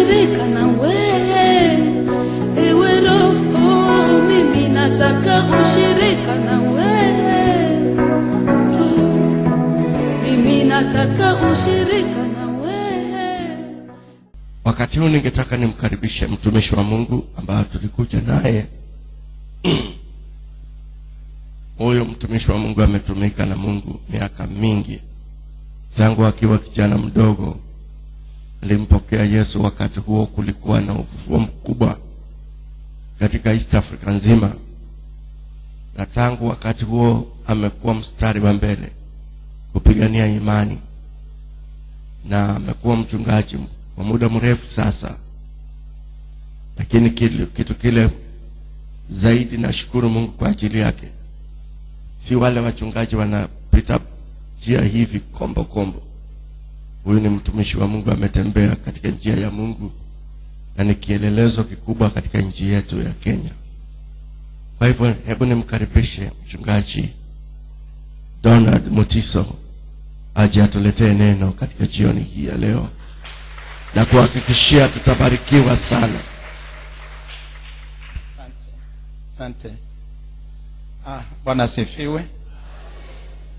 ushirika na wewe, ewe Roho, mimi nataka ushirika na wewe, Roho, mimi nataka ushirika na wewe. Wakati huu ningetaka nimkaribishe mtumishi wa Mungu ambaye tulikuja naye. Huyo mtumishi wa Mungu ametumika na Mungu miaka mingi. Tangu akiwa kijana mdogo alimpokea Yesu. Wakati huo kulikuwa na ufufuo mkubwa katika East Africa nzima, na tangu wakati huo amekuwa mstari wa mbele kupigania imani, na amekuwa mchungaji kwa muda mrefu sasa. Lakini kitu kile zaidi nashukuru Mungu kwa ajili yake, si wale wachungaji wanapita njia hivi kombo. Huyu ni mtumishi wa Mungu, ametembea katika njia ya Mungu na ni kielelezo kikubwa katika nchi yetu ya Kenya. Kwa hivyo hebu nimkaribishe mchungaji Donald Mutiso aje atuletee neno katika jioni hii ya leo, na kuhakikishia tutabarikiwa sana. Asante. Bwana sifiwe.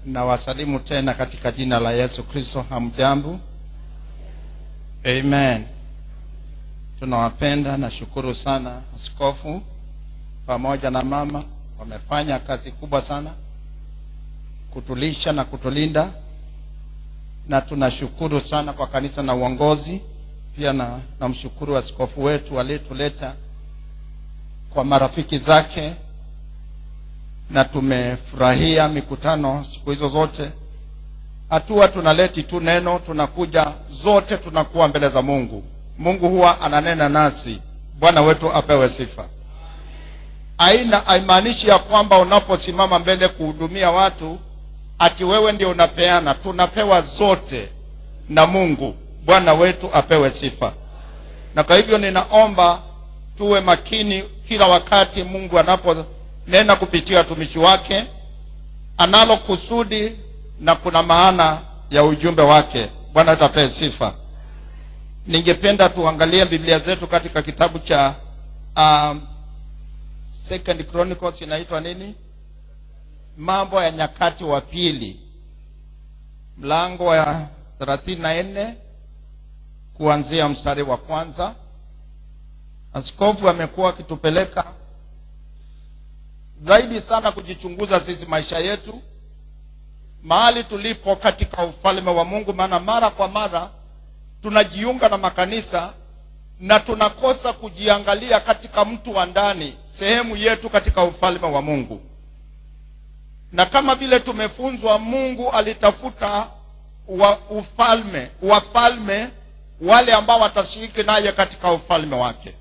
Na wasalimu tena katika jina la Yesu Kristo. Hamjambo? Amen. Tunawapenda na shukuru sana askofu pamoja na mama, wamefanya kazi kubwa sana kutulisha na kutulinda, na tunashukuru sana kwa kanisa na uongozi pia. Na mshukuru askofu wetu aliyetuleta kwa marafiki zake, na tumefurahia mikutano siku hizo zote. Hatua tunaleti tu neno, tunakuja zote, tunakuwa mbele za Mungu. Mungu huwa ananena nasi. Bwana wetu apewe sifa. Haimaanishi ya kwamba unaposimama mbele kuhudumia watu ati wewe ndio unapeana. Tunapewa zote na Mungu. Bwana wetu apewe sifa. Na kwa hivyo ninaomba tuwe makini kila wakati Mungu anaponena kupitia watumishi wake. Analo kusudi na kuna maana ya ujumbe wake. Bwana atapewe sifa. Ningependa tuangalie Biblia zetu katika kitabu cha Second Chronicles, inaitwa nini? Mambo ya Nyakati wa Pili, mlango wa 34 kuanzia mstari wa kwanza. Askofu amekuwa akitupeleka zaidi sana kujichunguza sisi maisha yetu, mahali tulipo katika ufalme wa Mungu. Maana mara kwa mara tunajiunga na makanisa na tunakosa kujiangalia katika mtu wa ndani, sehemu yetu katika ufalme wa Mungu. Na kama vile tumefunzwa, Mungu alitafuta wafalme wale ambao watashiriki naye katika ufalme wake.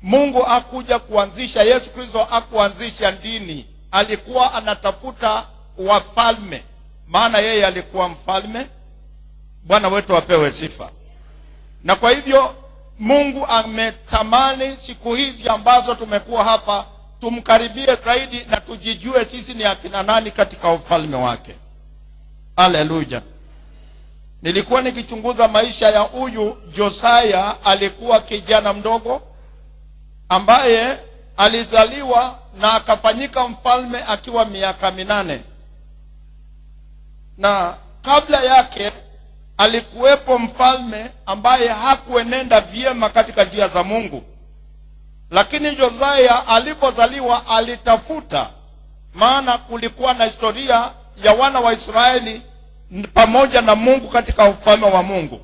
Mungu hakuja kuanzisha, Yesu Kristo hakuanzisha dini, alikuwa anatafuta wafalme, maana yeye alikuwa mfalme. Bwana wetu apewe sifa. Na kwa hivyo Mungu ametamani siku hizi ambazo tumekuwa hapa tumkaribie zaidi na tujijue sisi ni akina nani katika ufalme wake. Haleluya. Nilikuwa nikichunguza maisha ya huyu Josiah. Alikuwa kijana mdogo ambaye alizaliwa na akafanyika mfalme akiwa miaka 8. Na kabla yake alikuwepo mfalme ambaye hakuenenda vyema katika njia za Mungu. Lakini Josiah alipozaliwa alitafuta, maana kulikuwa na historia ya wana wa Israeli pamoja na Mungu katika ufalme wa Mungu.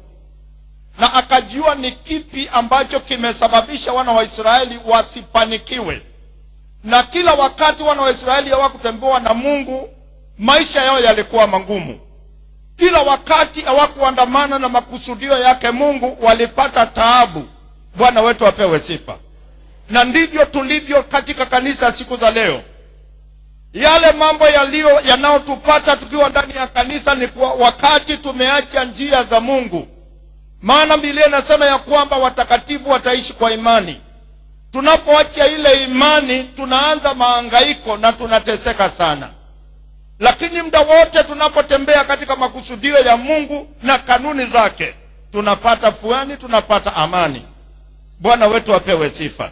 Na akajua ni kipi ambacho kimesababisha wana wa Israeli wasifanikiwe. Na kila wakati wana wa Israeli hawakutembea na Mungu, maisha yao yalikuwa magumu. Kila wakati hawakuandamana na makusudio yake Mungu, walipata taabu. Bwana wetu apewe sifa. Na ndivyo tulivyo katika kanisa siku za leo. Yale mambo yanayotupata tukiwa ndani ya kanisa ni kwa wakati tumeacha njia za Mungu. Maana Biblia inasema ya kwamba watakatifu wataishi kwa imani. Tunapoacha ile imani tunaanza mahangaiko na tunateseka sana. Lakini muda wote tunapotembea katika makusudio ya Mungu na kanuni zake, tunapata fuani, tunapata amani. Bwana wetu apewe sifa.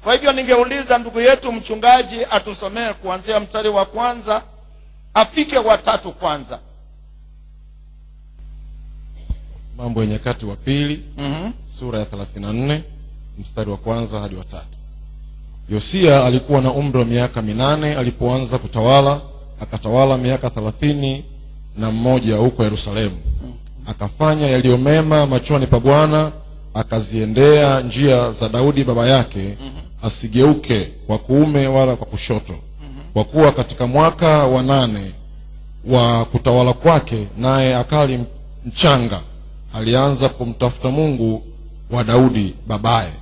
Kwa hivyo ningeuliza ndugu yetu mchungaji atusomee kuanzia mstari wa kwanza afike wa 3 kwanza. Mambo ya Nyakati wa Pili, sura ya 34 mstari wa kwanza hadi wa 3. Yosia alikuwa na umri wa miaka 8 alipoanza kutawala, akatawala miaka 31 huko Yerusalemu. Akafanya yaliyo mema machoni pa Bwana, akaziendea njia za Daudi baba yake, asigeuke kwa kuume wala kwa kushoto. Kwa kuwa katika mwaka wa 8 wa kutawala kwake, naye akali mchanga, alianza kumtafuta Mungu wa Daudi babaye.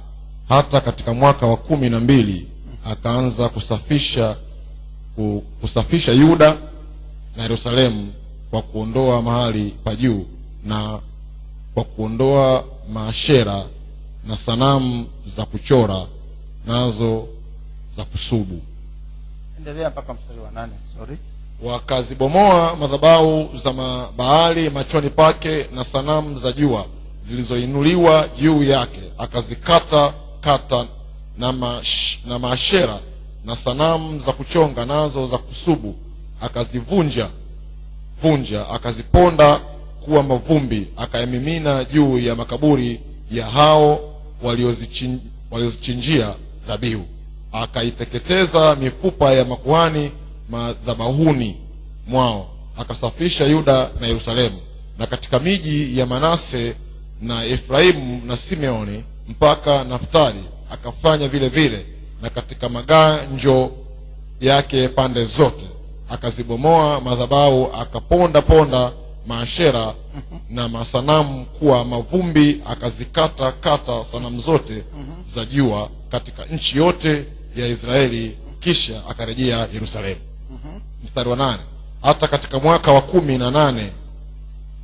Hata katika mwaka wa 12 akaanza kusafisha Yuda na Yerusalemu kwa kuondoa mahali pa juu na kwa kuondoa maashera na sanamu za kuchora nazo za kusubu. Endelea mpaka mstari wa 8. Wakazibomoa madhabahu za Baali machoni pake na sanamu za jua zilizoinuliwa juu yake, akazikata na maashera na sanamu za kuchonga nazo za kusubu, akazivunja, akaziponda kuwa mavumbi, akayamimina juu ya makaburi ya hao waliozichinjia dhabihu. Akaiteketeza mifupa ya makuhani madhabahuni mwao. Akasafisha Yuda na Yerusalemu, na katika miji ya Manase na Efraimu na Simeoni mpaka Naftali akafanya vile vile, na katika maganjo yake pande zote. Akazibomoa madhabahu, akaponda maashera na masanamu kuwa mavumbi, akazikata sanamu zote za jua katika nchi yote ya Israeli, kisha akarejea Yerusalemu. Mstari wa 8. Hata katika mwaka wa 18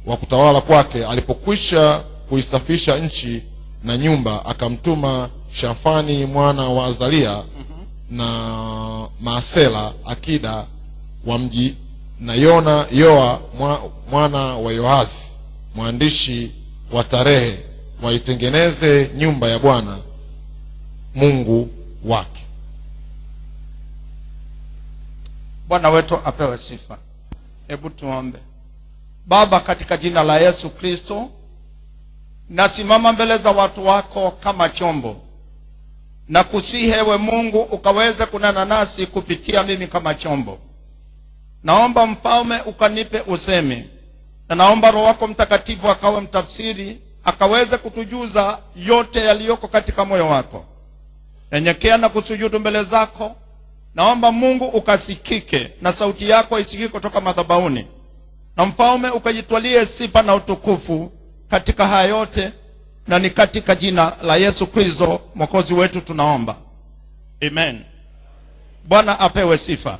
wa kutawala kwake, alipokwisha kuisafisha nchi na nyumba, akamtuma Shafani mwana wa Azalia na Maasela akida wa mji, na Yoa mwana wa Yoazi mwandishi wa tarehe, waitengeneze nyumba ya Bwana Mungu wake. Bwana wetu apewe sifa. Hebu tuombe. Baba, katika jina la Yesu Kristo, nasimama mbele za watu wako kama chombo, na kusihi ewe Mungu ukaweze kunena nasi kupitia mimi kama chombo. Naomba Mfalme ukanipe usemi, na naomba Roho wako Mtakatifu akawe mtafsiri, akaweze kutujuza yote yaliyoko katika moyo wako. Nyenyekea na kusujudu mbele zako. Naomba Mungu ukasikike na sauti yako isikike kutoka madhabahuni, na Mfalme ukajitwalie sifa na utukufu katika haya yote, na ni katika jina la Yesu Kristo Mwokozi wetu tunaomba, amen. Bwana apewe sifa.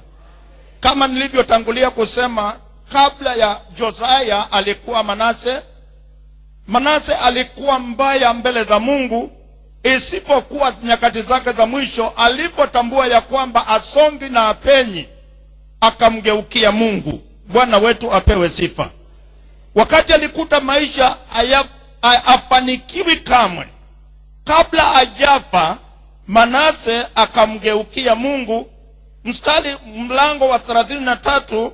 Kama nilivyotangulia kusema, kabla ya Josia alikuwa Manase. Manase alikuwa mbaya mbele za Mungu, isipokuwa nyakati zake za mwisho alipotambua ya kwamba asongi na apenyi, akamgeukia Mungu. Bwana wetu apewe sifa. Wakati alikuta maisha hafanikiwi kamwe, kabla ajafa, Manase akamgeukia Mungu. Mlango wa 33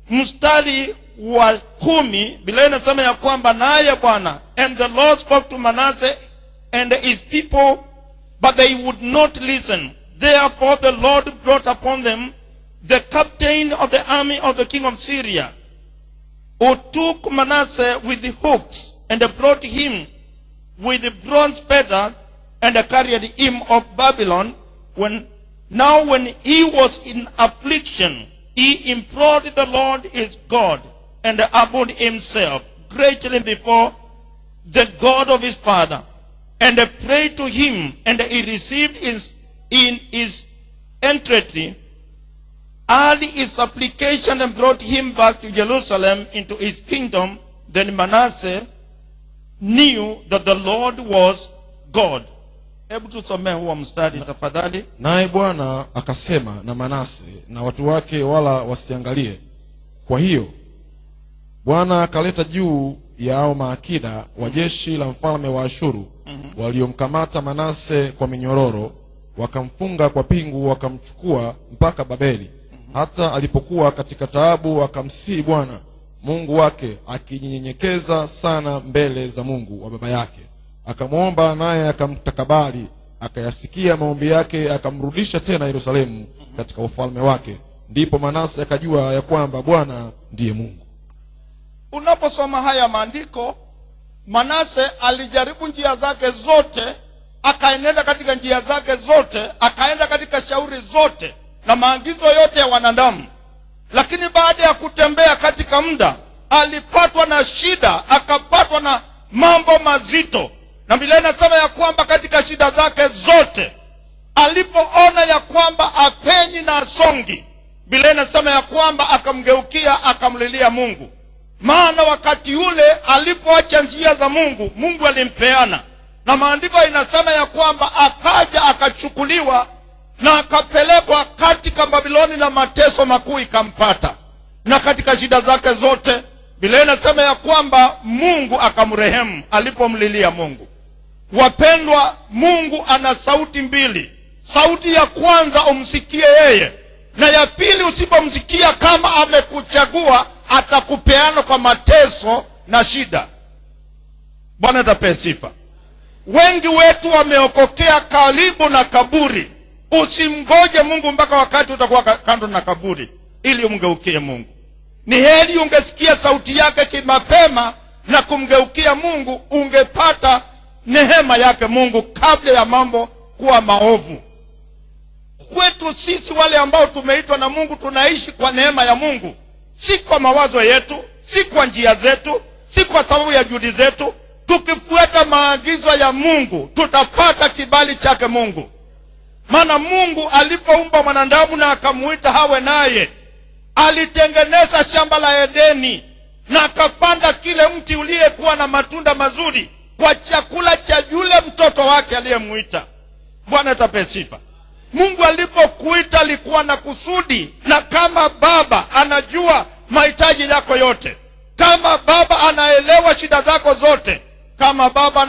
mstari wa 10, Biblia inasema ya kwamba naye Bwana, and the Lord spoke to Manasseh and his people, but they would not listen. Therefore the Lord brought upon them the captain of the army of the king of Syria, who took Manasseh with the hooks and brought him with the bronze fetter and carried him of Babylon. When he was in affliction, he implored the Lord his God and humbled himself greatly before the God of his father, and prayed to him, and he received in his entreaty all his supplication, and brought him back to Jerusalem into his kingdom. Then Manasseh knew that the Lord was God. Hebu tusomee huo mstari tafadhali. Naye Bwana akasema na Manase na watu wake, wala wasiangalie. Kwa hiyo Bwana akaleta juu yao maakida wa jeshi la mfalme wa Ashuru waliomkamata Manase kwa minyororo, wakamfunga kwa pingu, wakamchukua mpaka Babeli. Hata alipokuwa katika taabu, akamsihi Bwana Mungu wake, akinyenyekeza sana mbele za Mungu wa baba yake. Akamwomba, naye akamtakabali, akayasikia maombi yake, akamrudisha tena Yerusalemu katika ufalme wake. Ndipo Manase akajua ya kwamba Bwana ndiye Mungu. Unaposoma haya maandiko, Manase alijaribu njia zake zote, akaenenda katika njia zake zote, akaenda katika shauri zote na maagizo yote ya wanadamu. Lakini baada ya kutembea katika muda, alipatwa na shida, akapatwa na mambo mazito. Na Biblia inasema ya kwamba katika shida zake zote, alipoona ya kwamba apenyi na asongi, Biblia inasema ya kwamba akamgeukia, akamlilia Mungu. Maana wakati ule alipoacha njia za Mungu, Mungu alimpeana. Na maandiko inasema ya kwamba akaja akachukuliwa na akapelekwa katika Babiloni, na mateso makuu ikampata. Na katika shida zake zote, Biblia inasema ya kwamba Mungu akamrehemu alipomlilia Mungu. Wapendwa, Mungu ana sauti mbili. Sauti ya kwanza umsikie yeye, na ya pili usipomsikia, kama amekuchagua, atakupeana kwa mateso na shida. Bwana atape sifa. Wengi wetu wameokokea karibu na kaburi. Usimgoje Mungu mpaka wakati utakuwa kando na kaburi ili umgeukie Mungu. Ni heri ungesikia sauti yake kimapema na kumgeukia Mungu, ungepata neema yake Mungu kabla ya mambo kuwa maovu. Kwetu sisi wale ambao tumeitwa na Mungu, tunaishi kwa neema ya Mungu, si kwa mawazo yetu, si kwa njia zetu, si kwa sababu ya juhudi zetu. Tukifuata maagizo ya Mungu, tutapata kibali chake Mungu. Maana Mungu alipoumba mwanadamu na akamuita hawe naye, alitengeneza shamba la Edeni na akapanda kile mti uliyekuwa na matunda mazuri kwa chakula cha yule mtoto wake aliyemuita. Bwana atape sifa. Mungu alipokuita alikuwa na kusudi, na kama baba anajua mahitaji yako yote, kama baba anaelewa shida zako zote, kama baba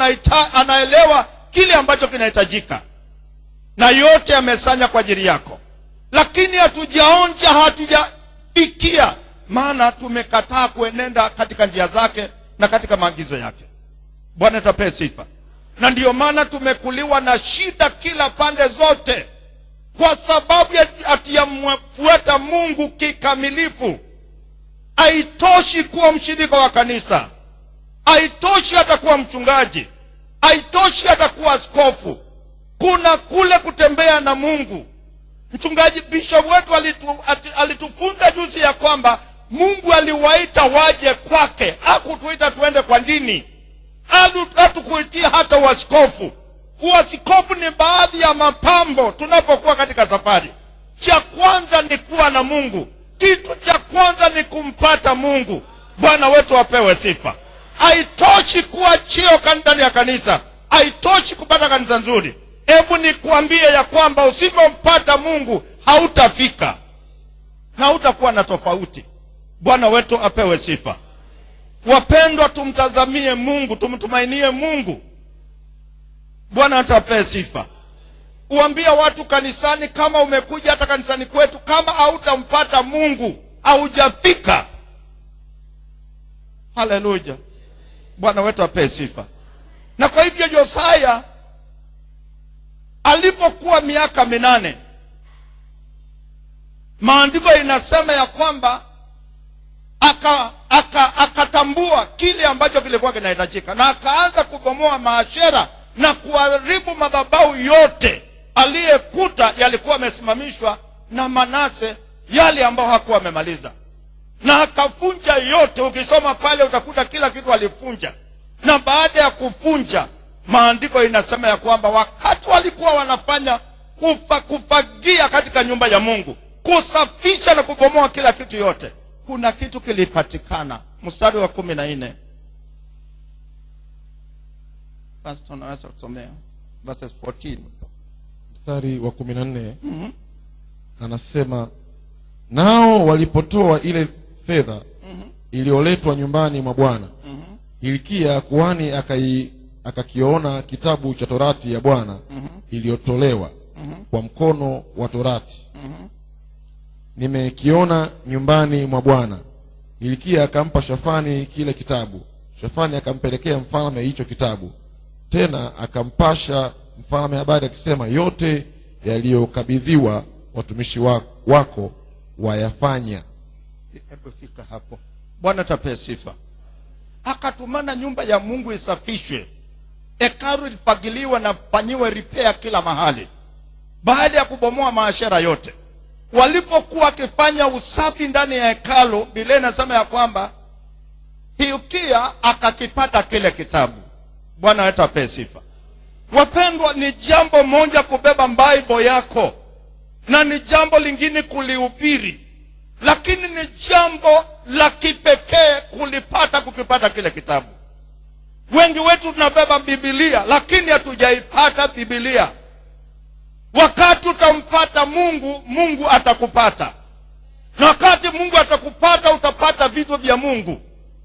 anaelewa kile ambacho kinahitajika, na yote amesanya kwa ajili yako. Lakini hatujaonja, hatujafikia, maana tumekataa kuenenda katika njia zake na katika maagizo yake. Bwana atape sifa. Na ndiyo maana tumekuliwa na shida kila pande zote, kwa sababu hatujamfuata Mungu kikamilifu. Haitoshi kuwa mshirika wa kanisa, haitoshi hata kuwa mchungaji, haitoshi hata kuwa askofu. Kuna kule kutembea na Mungu. Mchungaji bishop wetu alitufunza juzi ya kwamba Mungu aliwaita waje kwake, hakutuita tuende kwa dini. Hatukuitia hata uaskofu. Uaskofu ni baadhi ya mapambo tunapokuwa katika safari. Cha kwanza ni kuwa na Mungu. Kitu cha kwanza ni kumpata Mungu. Bwana wetu apewe sifa. Haitoshi kuwa cheo ndani ya kanisa, haitoshi kupata kanisa nzuri. Hebu nikuambie ya kwamba usipompata Mungu hautafika na hautakuwa na tofauti. Bwana wetu apewe sifa. Wapendwa, tumtazamie Mungu, tumtumainie Mungu. Bwana atape sifa. Uambia watu kanisani, kama umekuja hata kanisani kwetu, kama hautampata Mungu haujafika. Haleluya. Bwana wetu ape sifa. Na kwa hivyo Yosia alipokuwa miaka 8, maandiko inasema ya kwamba akatambua kile ambacho kilikuwa kinahitajika, na akaanza kubomoa maashera na kuharibu madhabahu yote aliyekuta yalikuwa yamesimamishwa na Manase, yale ambao hakuwa amemaliza, na akafunja yote. Ukisoma pale utakuta kila kitu alifunja. Na baada ya kufunja, maandiko inasema ya kwamba wakati walikuwa wanafanya kufagia katika nyumba ya Mungu, kusafisha na kubomoa kila kitu yote, kuna kitu kilipatikana. Mstari wa 14. Pastor naweza kusomea verses 14. Mstari wa 14. Anasema, nao walipotoa ile fedha iliyoletwa nyumbani mwa Bwana, Hilkia kuhani akakiona kitabu cha Torati ya Bwana iliyotolewa kwa mkono wa Torati. Nimekiona nyumbani mwa Bwana. Hilkia akampa Shafani kile kitabu. Shafani akampelekea mfalme hicho kitabu. Tena akampasha mfalme habari akisema, yote yaliyokabidhiwa watumishi wako wayafanya. Hebu fika hapo. Bwana tape sifa. Akatumana nyumba ya Mungu isafishwe, hekalu lifagiliwe na fanyiwe repair kila mahali. Baada ya kubomoa maashera yote, walipokuwa wakifanya usafi ndani ya hekalu, Biblia inasema ya kwamba Hilkia akakipata kile kitabu. Bwana tape sifa. Wapendwa, ni jambo moja kubeba Bible yako na ni jambo lingine kulihubiri, lakini ni jambo la kipekee kukipata kile kitabu. Wengi wetu tunabeba Biblia lakini hatujaipata Biblia. Wakati utampata Mungu, Mungu atakupata. Na wakati Mungu atakupata, utapata vitu vya Mungu.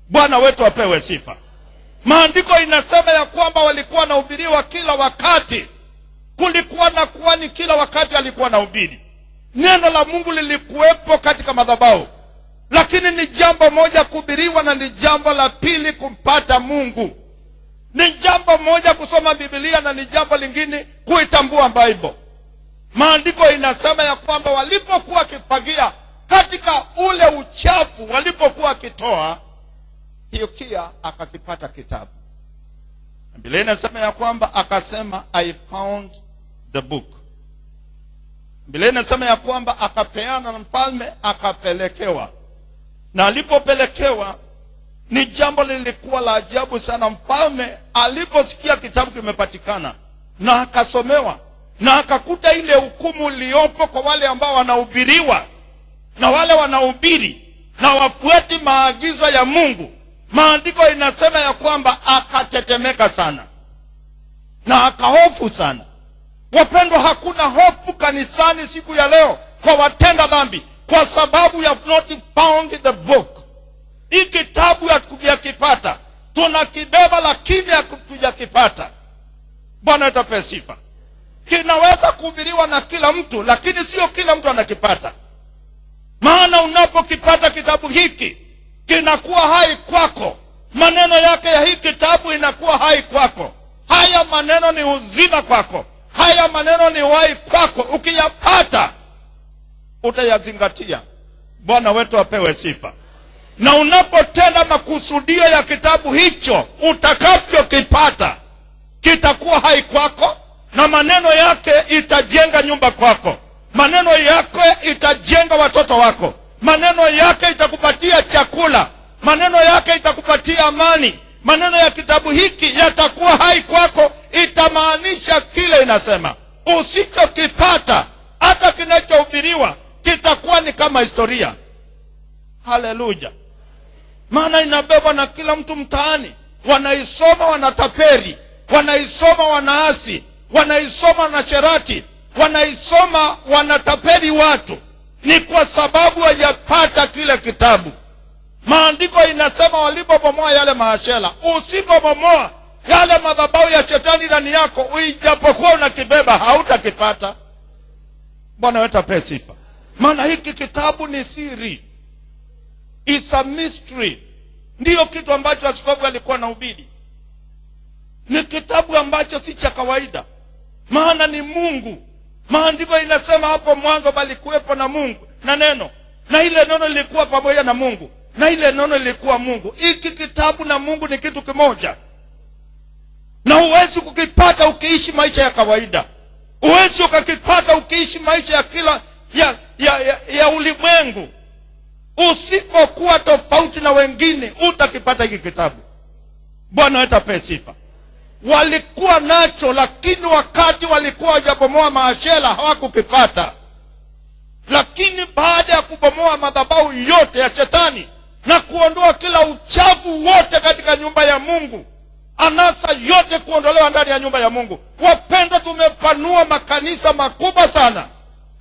Bwana wetu apewe sifa. Maandiko inasema ya kwamba walikuwa nahubiriwa kila wakati. Kulikuwa na kuhani kila wakati alikuwa nahubiri. Neno la Mungu lilikuwepo katika madhabahu. Lakini ni jambo moja kuhubiriwa na ni jambo la pili kumpata Mungu. Ni jambo moja kusoma Biblia na ni jambo lingine kuitambua Bible. Maandiko inasema ya kwamba walipokuwa wakifagia katika ule uchafu walipokuwa wakitoa, Hilkia akakipata kitabu. Biblia inasema ya kwamba akasema, I found the book. Biblia inasema ya kwamba akapeana na mfalme, akapelekewa. Na alipopelekewa, ni jambo lilikuwa la ajabu sana. Mfalme aliposikia kitabu kimepatikana na akasomewa na akakuta ile hukumu iliyopo kwa wale ambao wanahubiriwa na wale wanahubiri na wafuati maagizo ya Mungu, maandiko inasema ya kwamba akatetemeka sana na akahofu sana. Wapendwa, hakuna hofu kanisani siku ya leo kwa watenda dhambi, kwa sababu you have not found the book. Hii kitabu hatujakipata. Tunakibeba lakini hatujakipata. Bwana atape sifa. Kinaweza kuhubiriwa na kila mtu, lakini sio kila mtu anakipata. Maana unapokipata kitabu hiki, kinakuwa hai kwako. Maneno yake ya hii kitabu inakuwa hai kwako. Haya maneno ni uzima kwako. Haya maneno ni uhai kwako. Ukiyapata, utayazingatia. Bwana wetu apewe sifa. Na unapotenda makusudio ya kitabu hicho, utakavyokipata kitakuwa hai kwako, na maneno yake itajenga nyumba kwako. Maneno yake itajenga watoto wako. Maneno yake itakupatia chakula. Maneno yake itakupatia amani. Maneno ya kitabu hiki yatakuwa hai kwako. Itamaanisha kile inasema. Usichokipata, hata kinachohubiriwa, kitakuwa ni kama historia. Haleluya. Maana inabebwa na kila mtu mtaani. Wanaisoma wanataperi, wanaisoma wanaasi, wanaisoma wanasherati, wanaisoma wanataperi watu. Ni kwa sababu hajapata kile kitabu. Maandiko inasema walipobomoa yale maashera. Usipobomoa yale madhabahu ya shetani ndani yako, uijapokuwa unakibeba, hautakipata. Bwana wetu ape sifa. Maana hiki kitabu ni siri. It's a mystery. Ndiyo kitu ambacho askofu alikuwa anahubiri. Ni kitabu ambacho si cha kawaida. Maana ni Mungu. Maandiko inasema hapo mwanzo palikuwepo na Mungu na neno. Na ile neno lilikuwa pamoja na Mungu. Na ile neno lilikuwa Mungu. Hiki kitabu na Mungu ni kitu kimoja. Na huwezi kukipata ukiishi maisha ya kawaida. Huwezi ukakipata ukiishi maisha ya kila ya ulimwengu. Usipokuwa tofauti na wengine, utakipata hiki kitabu. Bwana wetu ape sifa. Walikuwa nacho, lakini wakati walikuwa wajabomoa maashera hawakukipata. Lakini baada ya kubomoa madhabahu yote ya shetani na kuondoa kila uchafu wote katika nyumba ya Mungu, anasa yote kuondolewa ndani ya nyumba ya Mungu, wapendwa, tumepanua makanisa makubwa sana.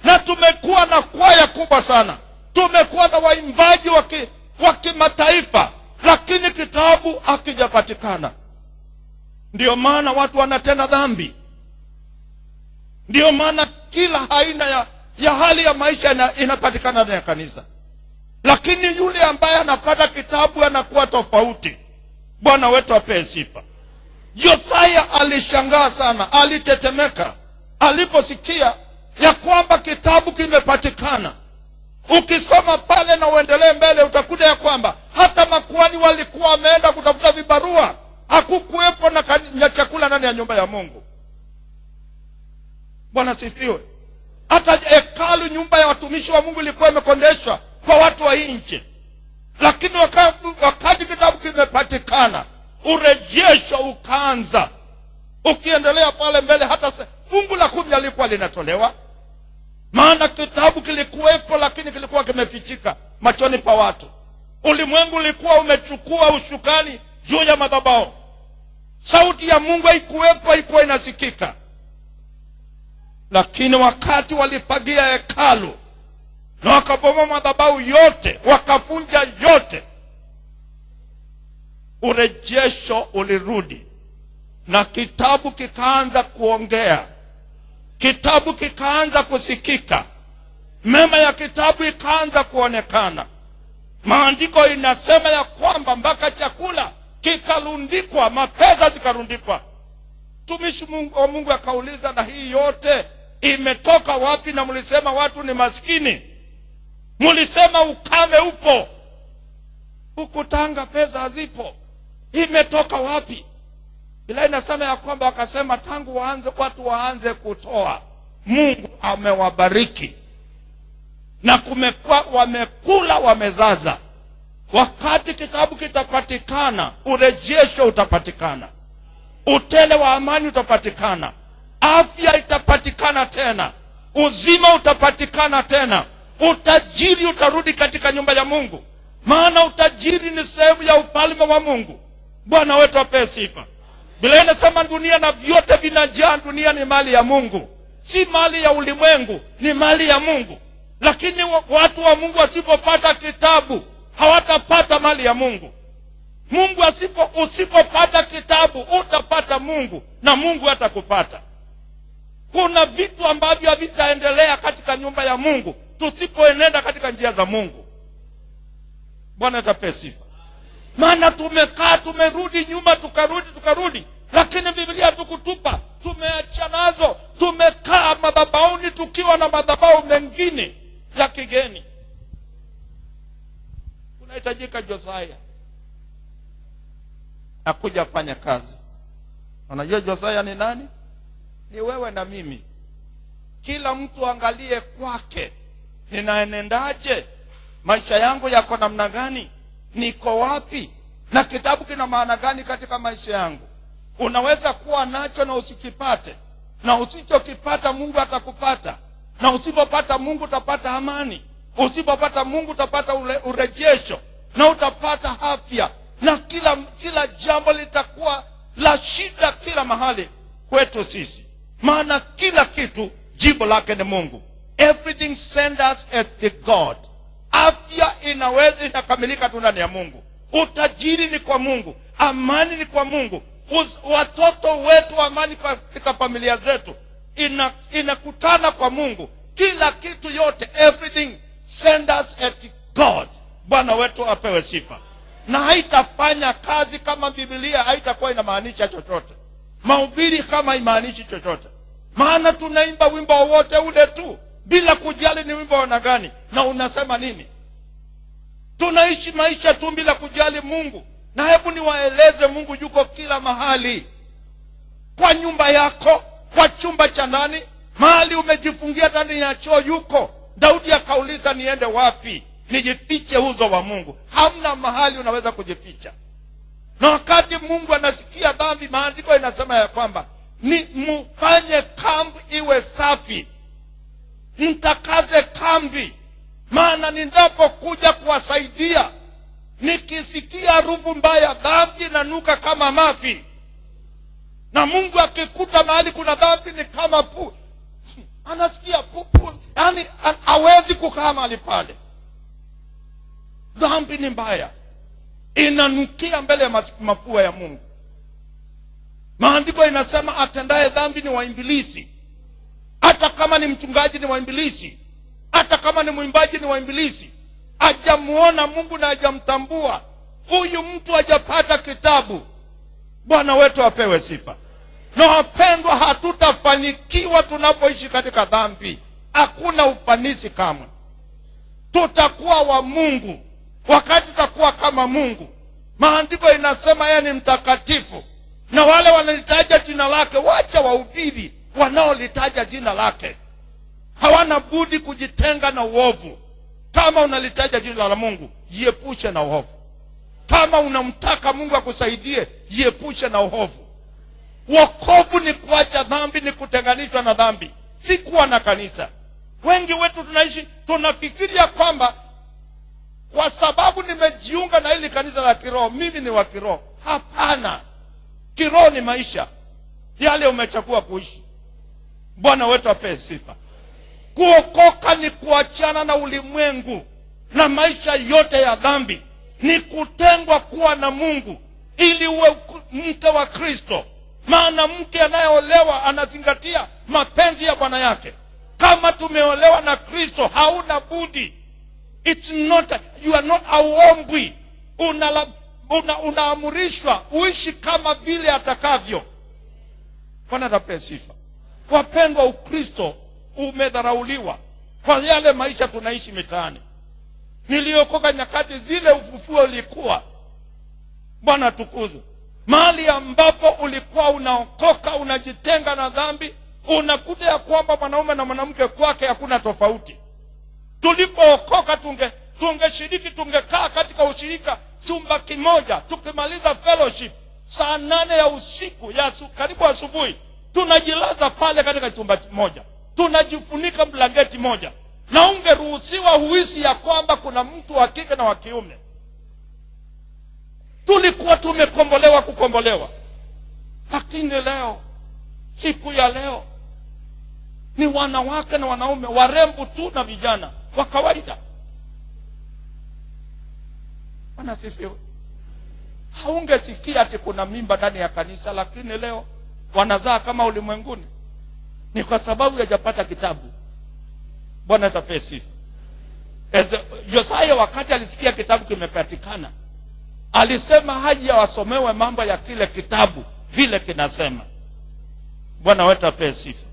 Na tumekuwa na kwaya kubwa sana. Tumekuwa na waimbaji wa kimataifa. lakini kitabu hakijapatikana. Ndiyo maana watu wanatenda dhambi. Ndiyo maana kila aina ya hali ya maisha inapatikana ndani ya kanisa. Lakini yule ambaye anapata kitabu anakuwa tofauti. Bwana wetu apewe sifa. Yosia alishangaa sana, alitetemeka aliposikia ya kwamba kitabu kimepatikana. Ukisoma pale na uendelee mbele utakuta ya kwamba hata makuhani walikuwa wameenda kutafuta vibarua. Hakukuwepo na chakula ndani ya nyumba ya Mungu. Bwana sifiwe. Hata hekalu, nyumba ya watumishi wa Mungu, ilikuwa imekondeshwa kwa watu wa nje. Lakini wakati kitabu kimepatikana, urejesho ukaanza. Ukiendelea pale mbele, hata fungu la 10 lilikuwa linatolewa. Maana kitabu kilikuwepo, lakini kilikuwa kimefichika machoni pa watu. Ulimwengu ulikuwa umechukua ushukani juu ya madhabahu. Sauti ya Mungu haikuwepo, haikuwa inasikika. Lakini wakati walifagia hekalu na wakabomoa madhabahu yote, wakafunja yote, urejesho ulirudi na kitabu kikaanza kuongea. Kitabu kikaanza kusikika. Mema ya kitabu ikaanza kuonekana. Maandiko inasema ya kwamba mpaka chakula kikarundikwa, mapesa zikarundikwa. Tumishi wa Mungu akauliza, na hii yote imetoka wapi? Na mlisema watu ni maskini, mlisema ukame upo, ukutanga pesa hazipo, imetoka wapi? Bila inasema ya kwamba wakasema tangu watu waanze kutoa, Mungu amewabariki na wamekula, wamezaza. Wakati kitabu kitapatikana, urejesho utapatikana, utele wa amani utapatikana, afya itapatikana tena, uzima utapatikana tena, utajiri utarudi katika nyumba ya Mungu. Maana utajiri ni sehemu ya ufalme wa Mungu. Bwana wetu apewe sifa. Biblia inasema dunia na vyote vinajaa. Dunia ni mali ya Mungu, si mali ya ulimwengu, ni mali ya Mungu. Lakini watu wa Mungu wasipopata kitabu, hawatapata mali ya Mungu. Usipopata kitabu, utapata Mungu na Mungu hatakupata. Kuna vitu ambavyo havitaendelea katika nyumba ya Mungu tusipoenenda katika njia za Mungu. Bwana apewe sifa. Maana tumekaa, tumerudi nyuma, tukarudi, lakini Biblia tukutupa, tumeacha nazo. Tumekaa madhabahuni tukiwa na madhabahu mengine ya kigeni. Unahitajika Yosia akuja fanya kazi. Unajua Yosia ni nani? Ni wewe na mimi. Kila mtu angalie kwake, ninaenendaje? Maisha yangu yako namna gani? Niko wapi? Na kitabu kina maana gani katika maisha yangu? Unaweza kuwa nacho na usikipate, na usichokipata Mungu atakupata. Na usipopata Mungu utapata amani, usipopata Mungu utapata urejesho, na utapata afya, na kila jambo litakuwa la shida kila mahali kwetu sisi. Maana kila kitu jibu lake ni Mungu. Everything centers at the God. Afya inakamilika tu ndani ya Mungu. Utajiri ni kwa Mungu, amani ni kwa Mungu. Watoto wetu, amani katika familia zetu inakutana kwa Mungu. Kila kitu yote, everything centers at God. Bwana wetu apewe sifa. Na haitafanya kazi kama Biblia haitakuwa inamaanisha chochote. Mahubiri kama imaanishi chochote. Maana tunaimba wimbo wote ule tu bila kujali ni wimbo wana gani na unasema nini. Tunaishi maisha tu bila kujali Mungu. Na hebu niwaeleze, Mungu yuko kila mahali. Kwa nyumba yako, kwa chumba cha ndani, mahali umejifungia ndani ya choo yuko. Daudi akauliza, niende wapi nijifiche uso wa Mungu? Hamna mahali unaweza kujificha. Na wakati Mungu anasikia dhambi, maandiko inasema ya kwamba ni mfanye kambi iwe safi, mtakaze kambi. Maana ninapokuja kuwasaidia, nikisikia harufu mbaya, dhambi inanuka kama mafi. Na Mungu akikuta mahali kuna dhambi ni kama anasikia pupu, yani hawezi kukaa mahali pale. Dhambi ni mbaya, inanukia mbele ya mafua ya Mungu. Maandiko inasema atendaye dhambi ni wa ibilisi. Hata kama ni mchungaji ni wa ibilisi, hata kama ni mwimbaji ni wa ibilisi. Hajamuona Mungu na hajamtambua, huyu mtu hajapata kitabu. Bwana wetu apewe sifa. Na wapendwa, hatutafanikiwa tunapoishi katika dhambi. Hakuna ufanisi kamwe. Tutakuwa wa Mungu wakati tutakuwa kama Mungu. Maandiko inasema yeye ni mtakatifu, na wale wanalitaja jina lake, wacha wahubiri wanaolitaja jina lake, hawana budi kujitenga na uovu. Kama unalitaja jina la Mungu, jiepushe na uovu. Kama unamtaka Mungu akusaidie, jiepushe na uovu. Wokovu ni kuacha dhambi, ni kutenganishwa na dhambi, si kuwa na kanisa. Wengi wetu tunaishi tunafikiria kwamba kwa sababu nimejiunga na hili kanisa la kiroho mimi ni wa kiroho. Hapana. Kiroho ni maisha yale umechagua kuishi. Bwana wetu apewe sifa. Kuokoka ni kuachana na ulimwengu na maisha yote ya dhambi, ni kutengwa kuwa na Mungu ili uwe mke wa Kristo. Maana mke anayeolewa anazingatia mapenzi ya bwana yake. Kama tumeolewa na Kristo, hauna budi. It's not, you are not aombwi. Unaamrishwa uishi kama vile atakavyo. Bwana apewe sifa. Wapendwa, Ukristo umedharauliwa kwa yale maisha tunaishi mitaani. Niliokoka nyakati zile ufufuo ulikuwa. Bwana tukuzwe. Mahali ambapo ulikuwa unaokoka, unajitenga na dhambi, unakuta ya kwamba mwanaume na mwanamke kwake hakuna tofauti. Tulipookoka tungeshiriki, tungekaa katika ushirika chumba kimoja, tukimaliza fellowship saa 8 ya usiku karibu asubuhi, tunajilaza pale katika chumba moja, tunajifunika blanketi moja, na ungeruhusiwa huisi ya kwamba kuna mtu wa kike na wa kiume. Tulikuwa tumekombolewa kukombolewa. Lakini leo, siku ya leo, ni wanawake na wanaume warembo tu na vijana wa kawaida. Wanasifiwe. Haungesikia ati kuna mimba ndani ya kanisa, lakini leo wanazaa kama ulimwenguni. Ni kwa sababu hajapata kitabu. Bwana apewe sifa. Yosia wakati alisikia kitabu kimepatikana, alisema haja wasomewe mambo ya kile kitabu vile kinasema. Bwana wetu apewe sifa.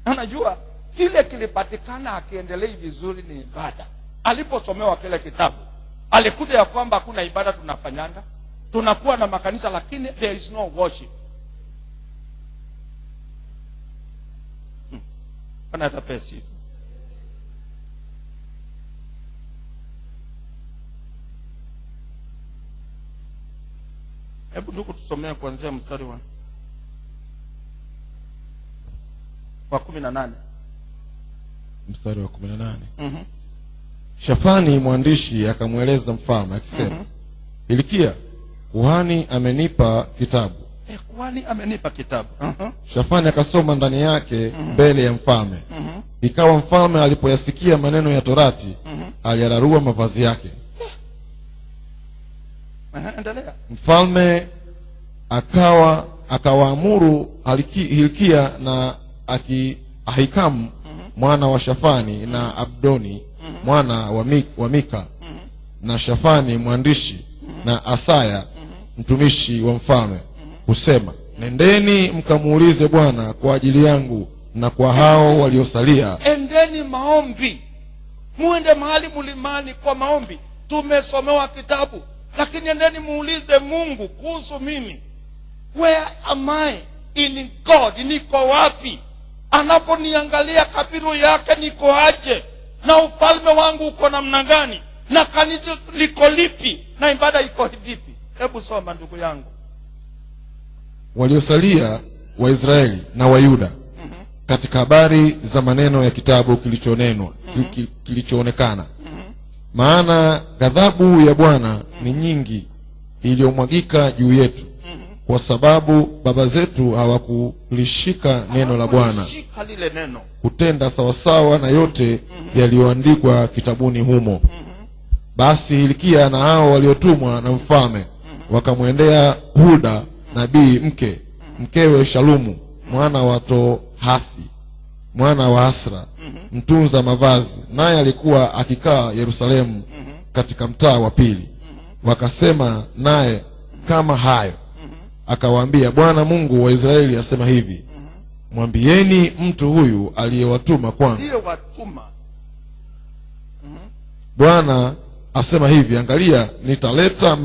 Unajua kile kilipatikana akiendelei vizuri ni ibada. Aliposomewa kile kitabu, alikuja ya kwamba hakuna ibada tunafanyanga. Tunakuwa na makanisa lakini there is no worship. Bwana apewe sifa. Hebu ndugu tusomee kuanzia mstari wa 18. Mstari wa 18. Shafani mwandishi akamweleza mfalme akisema, Hilkia kuhani amenipa kitabu. Kuhani amenipa kitabu. Shafani akasoma ndani yake mbele ya mfalme. Ikawa mfalme alipoyasikia maneno ya Torati, aliyararua mavazi yake. Endelea. Mfalme akawaamuru Hilkia na Ahikamu mwana wa Shafani na Abdoni mwana wa Mika na Shafani mwandishi na Asaya mtumishi wa mfalme kusema, nendeni mkamuulize Bwana kwa ajili yangu na kwa hao waliosalia. Endeni maombi. Muende mahali mlimani kwa maombi. Tumesomewa kitabu, lakini endeni muulize Mungu kuhusu mimi. Where am I in God? Niko wapi? Anaponiangalia kabiru yake niko aje? Na ufalme wangu uko namna gani? Na kanisa liko lipi? Na ibada iko vipi? Hebu soma ndugu yangu. Waliosalia wa Israeli na wa Yuda katika habari za maneno ya kitabu kilichonenwa, kilichoonekana. Maana ghadhabu ya Bwana ni nyingi iliyomwagika juu yetu, kwa sababu baba zetu hawakulishika neno la Bwana, kutenda sawasawa na yote yaliyoandikwa kitabuni humo. Basi Hilkia na hao waliotumwa na mfalme wakamwendea Hulda nabii mkewe Shalumu mwana wa Tohathi mwana wa Hasra mtunza mavazi, naye alikuwa akikaa Yerusalemu katika mtaa wa pili. Wakasema naye kama hayo. Akawaambia, Bwana Mungu wa Israeli asema hivi, mwambieni mtu huyu aliyewatuma kwangu, Bwana asema hivi, angalia, nitaleta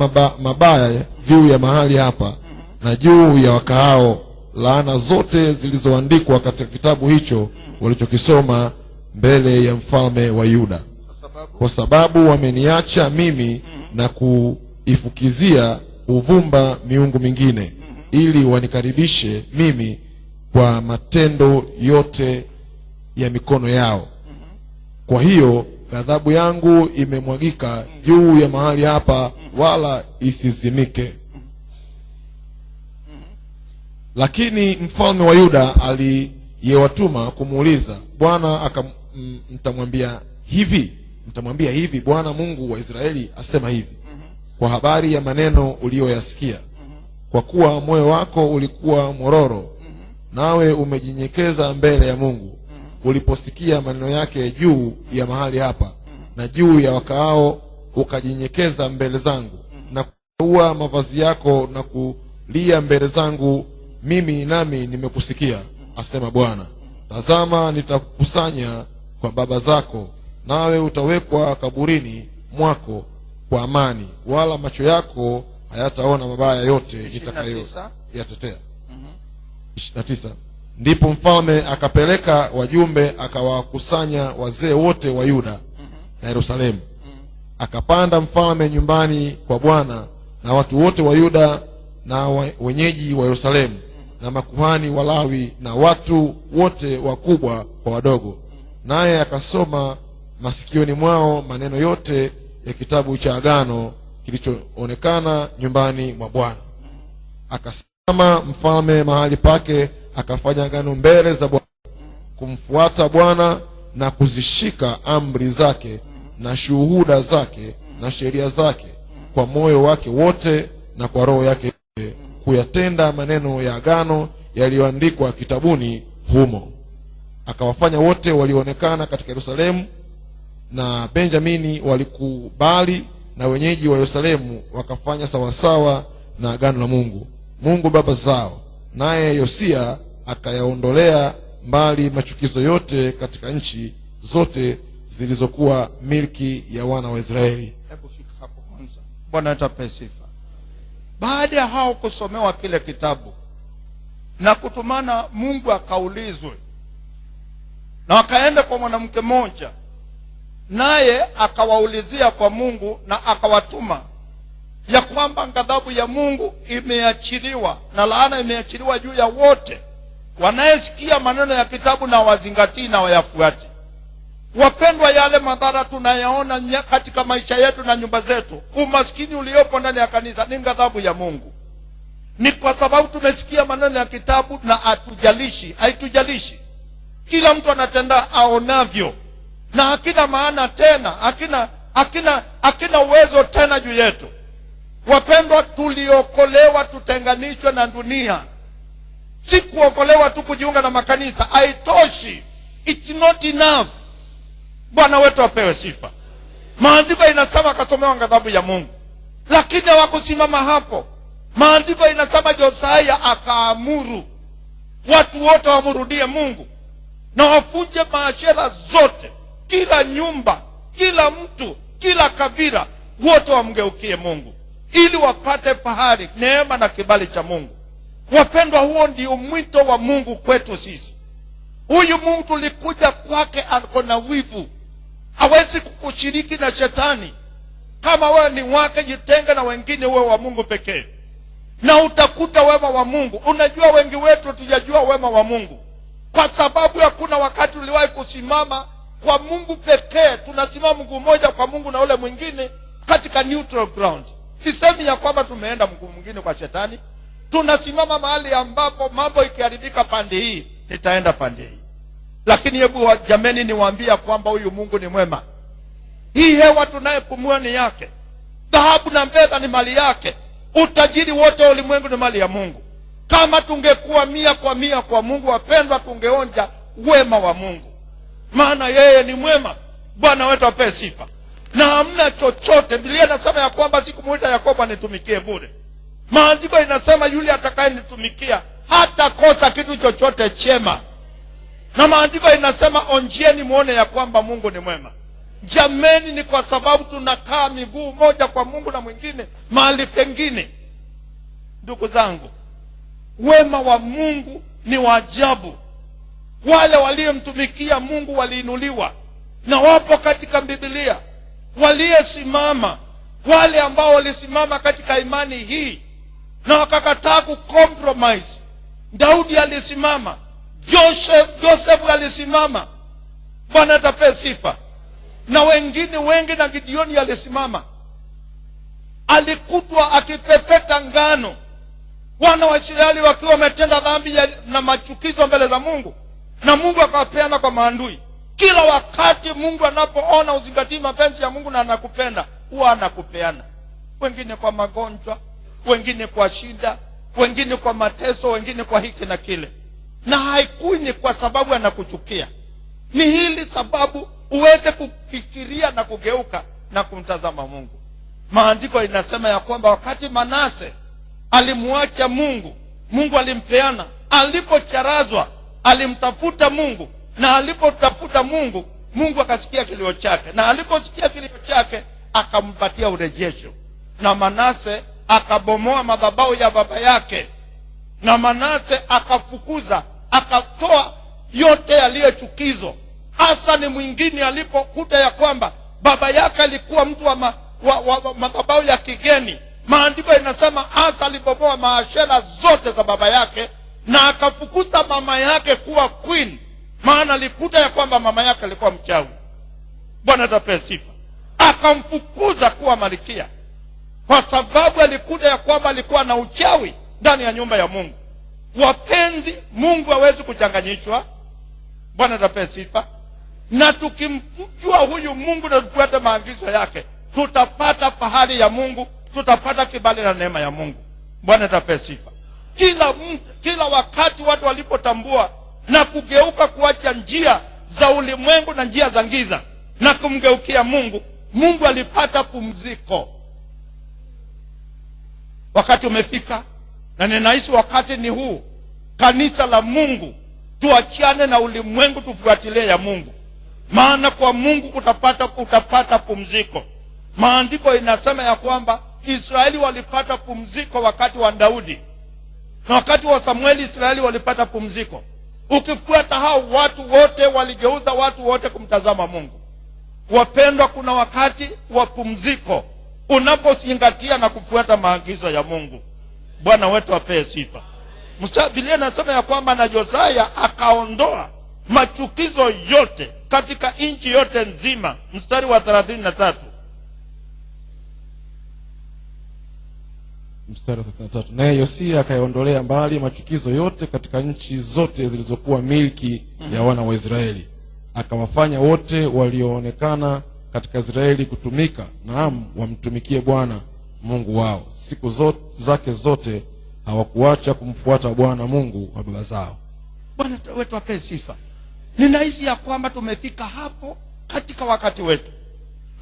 mabaya juu ya mahali hapa na juu ya wakaao, laana zote zilizoandikwa katika kitabu hicho walichokisoma mbele ya mfalme wa Yuda, kwa sababu wameniacha mimi na kuifukizia uvumba miungu mingine, ili wanikaribishe mimi kwa matendo yote ya mikono yao. Kwa hiyo ghadhabu yangu imemwagika juu ya mahali hapa, wala isizimike. Lakini mfalme wa Yuda aliyewatuma kumuuliza Bwana mtamwambia hivi, Bwana Mungu wa Israeli asema hivi, kwa habari ya maneno uliyoyasikia, kwa kuwa moyo wako ulikuwa mororo, nawe umejinyekeza mbele ya Mungu uliposikia maneno yake juu ya mahali hapa na juu ya wakaao, ukajinyekeza mbele zangu na kuua mavazi yako na kulia mbele zangu mimi, nami nimekusikia, asema Bwana. Tazama, nitakukusanya kwa baba zako, nawe utawekwa kaburini mwako kwa amani, wala macho yako hayataona mabaya yote nitakayoyatetea. 29. Ndipo mfalme akapeleka wajumbe, akawakusanya wazee wote wa Yuda na Yerusalemu. Akapanda mfalme nyumbani kwa Bwana na watu wote wa Yuda na wenyeji wa Yerusalemu na makuhani Walawi na watu wote wakubwa kwa wadogo, naye akasoma masikioni mwao maneno yote ya kitabu cha agano kilichoonekana nyumbani mwa Bwana. Akasimama mfalme mahali pake, akafanya agano mbele za Bwana, kumfuata Bwana na kuzishika amri zake na shuhuda zake na sheria zake kwa moyo wake wote na kwa roho yake yote, kuyatenda maneno ya agano yaliyoandikwa kitabuni humo. Akawafanya wote walioonekana katika Yerusalemu na Benjamini walikubali, na wenyeji wa Yerusalemu wakafanya sawasawa na agano la Mungu baba zao. Naye Yosia akayaondolea mbali machukizo yote katika nchi zote zilizokuwa milki ya wana wa Israeli. Hebu fika hapo kwanza. Bwana atape sifa. Baada ya hao kusomewa kile kitabu na kutumana, Mungu akaulizwe, na wakaenda kwa mwanamke mmoja, naye akawaulizia kwa Mungu na akawatuma ya kwamba ghadhabu ya Mungu imeachiliwa na laana imeachiliwa juu ya wote wanayesikia maneno ya kitabu na wazingatii na wayafuati. Wapendwa, yale madhara tunayaona katika maisha yetu na nyumba zetu, umaskini uliopo ndani ya kanisa, ni ghadhabu ya Mungu. Ni kwa sababu tumesikia maneno ya kitabu na haitujalishi. Kila mtu anatenda aonavyo, na hakina maana tena, hakina uwezo tena juu yetu. Wapendwa, tuliokolewa tutenganishwe na dunia. Si kuokolewa tu kujiunga na makanisa, haitoshi. It's not enough. Bwana wetu apewe sifa. Maandiko inasema akasomewa ghadhabu ya Mungu, lakini hawakusimama hapo. Maandiko inasema Josia akaamuru watu wote wamrudie Mungu na wafunje maashera zote, kila nyumba, kila mtu, kila kabila, wote wamgeukie Mungu ili wapate fahari, neema na kibali cha Mungu. Wapendwa, huo ndio mwito wa Mungu kwetu sisi. Huyu Mungu tulikuja kwake, ako na wivu. Hawezi kukushiriki na shetani. Kama wewe ni wake, jitenge na wengine, uwe wa Mungu pekee, na utakuta wema wa Mungu. Unajua, wengi wetu tujajua wema wa Mungu kwa sababu hakuna wakati uliwahi kusimama kwa Mungu pekee. Tunasimama mguu mmoja kwa Mungu na ule mwingine katika neutral ground. Sisemi ya kwamba tumeenda mguu mwingine kwa shetani. Tunasimama mahali ambapo mambo ikiharibika pande hii, nitaenda pande hii. Lakini hebu jameni niwaambia kwamba huyu Mungu ni mwema. Hii hewa tunayepumua ni yake. Dhahabu na fedha ni mali yake. Utajiri wote wa ulimwengu ni mali ya Mungu. Kama tungekuwa 100% kwa Mungu, wapendwa, tungeonja wema wa Mungu, maana yeye ni mwema. Bwana wetu apewe sifa. Na hamna chochote. Biblia inasema ya kwamba sikumuita Yakobo anitumikie bure. Maandiko inasema yule atakayenitumikia hata kosa kitu chochote chema. Na maandiko inasema onjieni muone ya kwamba Mungu ni mwema. Jameni, ni kwa sababu tunakaa miguu moja kwa Mungu na mwingine mahali pengine. Ndugu zangu, wema wa Mungu ni wa ajabu. Wale waliyemtumikia Mungu waliinuliwa, na wapo katika Biblia waliyesimama, wale ambao walisimama katika imani hii na wakakataa kucompromise. Daudi alisimama, Joseph alisimama. Bwana atapewe sifa. Na wengine wengi, na Gideoni alisimama. Alikutwa akipepeta ngano, wana wa Israeli wakiwa wametenda dhambi na machukizo mbele za Mungu, na Mungu akawapeana kwa maandui. Kila wakati Mungu anapoona uzingatii mapenzi ya Mungu na anakupenda, huwa anakupeana. Wengine kwa magonjwa, wengine kwa shida, wengine kwa mateso, wengine kwa hiki na kile. Na haikui ni kwa sababu anakuchukia. Ni hili sababu uweze kufikiria na kugeuka na kumtazama Mungu. Maandiko inasema ya kwamba wakati Manase alimuacha Mungu, Mungu alimpeana. Alipocharazwa alimtafuta Mungu, na alipotafuta Mungu, Mungu akasikia kilio chake, na aliposikia kilio chake akampatia urejesho. Na Manase akabomoa madhabahu ya baba yake, na Manase akafukuza, akatoa yote yaliyochukizwa. Asa ni mwingine alipokuta ya kwamba baba yake alikuwa mtu wa madhabahu ya kigeni. Maandiko inasema Asa alibomoa maashera zote za baba yake, na akafukuza mama yake kuwa queen, maana alikuta ya kwamba mama yake alikuwa mchawi. Bwana atapewe sifa. Akamfukuza kuwa malkia, kwa sababu alikuta ya kwamba alikuwa na uchawi ndani ya nyumba ya Mungu. Wapenzi, Mungu hawezi kuchanganyishwa. Bwana atapewe sifa. Na tukimjua huyu Mungu na tufuate maagizo yake, tutapata fahari ya Mungu, tutapata kibali na neema ya Mungu. Bwana atapewe sifa. Kila wakati watu walipotambua na kugeuka kuacha njia za ulimwengu na njia za giza na kumgeukia Mungu, Mungu alipata pumziko. Wakati umefika, na ninahisi wakati ni huu, kanisa la Mungu, tuachane na ulimwengu, tufuatilie ya Mungu. Maana kwa Mungu utapata pumziko. Maandiko inasema ya kwamba Israeli walipata pumziko wakati wa Daudi, na wakati wa Samueli Israeli walipata pumziko. Ukifuata hao watu wote, waligeuza watu wote kumtazama Mungu. Wapendwa, kuna wakati wa pumziko unapozingatia na kufuata maagizo ya Mungu. Bwana wetu apewe sifa. Biblia inasema ya kwamba na Josiah akaondoa machukizo yote katika nchi yote nzima. Mstari wa 33. Mstari wa 33. Naye Yosia akayaondolea mbali machukizo yote katika nchi zote zilizokuwa milki ya wana wa Israeli. Akawafanya wote walioonekana katika Israeli kutumika, naam, wamtumikie Bwana Mungu wao. Siku zake zote hawakuacha kumfuata Bwana Mungu wa baba zao. Bwana wetu apewe sifa. Ninahisi ya kwamba tumefika hapo katika wakati wetu.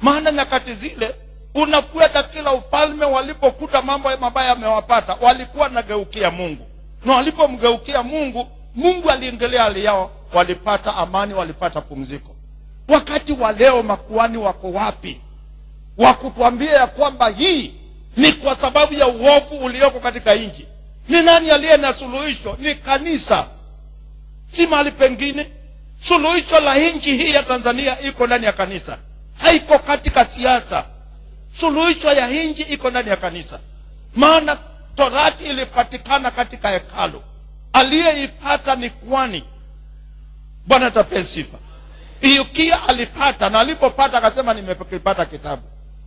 Maana nyakati zile unafuata kila ufalme, walipokuta mambo mabaya yamewapata, walikuwa nageukia Mungu. Na walipomgeukia Mungu, Mungu aliingilia hali yao, walipata amani, walipata pumziko. Wakati wa leo makuhani wako wapi wakutuambia ya kwamba hii ni kwa sababu ya uovu ulioko katika nchi? Ni nani aliye na suluhisho? Ni kanisa, si mahali pengine. Suluhisho la nchi hii ya Tanzania iko ndani ya kanisa, haiko katika siasa. Suluhisho ya nchi iko ndani ya kanisa. Maana Torati ilipatikana katika hekalu, aliyeipata ni kwani. Bwana atapewe sifa. Hilkia alipata, na alipopata akasema nimepata kitabu.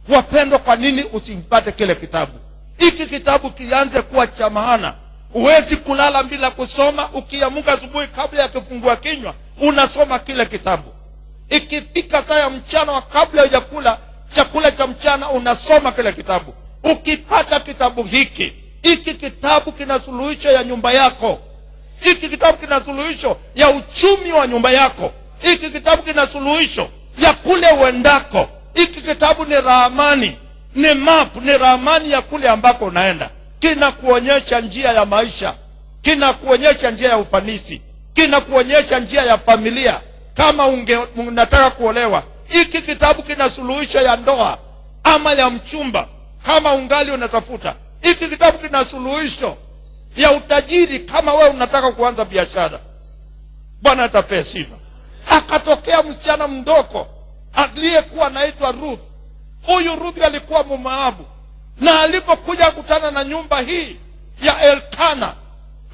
Wapendwa, kwa nini usipate kile kitabu? Hiki kitabu kianze kuwa cha maana. Huwezi kulala bila kusoma. Ukiamka asubuhi, kabla ya kufungua kinywa, unasoma kile kitabu. Ikifika saa ya mchana, kabla hujakula chakula cha mchana, unasoma kile kitabu. Ukipata kitabu hiki kitabu kina suluhisho ya nyumba yako. Hiki kitabu kina suluhisho ya uchumi wa nyumba yako. Hiki kitabu kina suluhisho ya kule uendako. Hiki kitabu ni ramani, ni map, ni ramani ya kule ambako unaenda. Kinakuonyesha njia ya maisha, kinakuonyesha njia ya ufanisi, kinakuonyesha njia ya familia. Kama unataka kuolewa, hiki kitabu kina suluhisho ya ndoa ama ya mchumba kama ungali unatafuta. Hiki kitabu kina suluhisho ya utajiri kama wewe unataka kuanza biashara. Bwana atapee sifa. Akatokea msichana mdogo aliyekuwa anaitwa Ruth. Huyu Ruth alikuwa Moabu, na alipokuja kukutana na nyumba hii ya Elkana,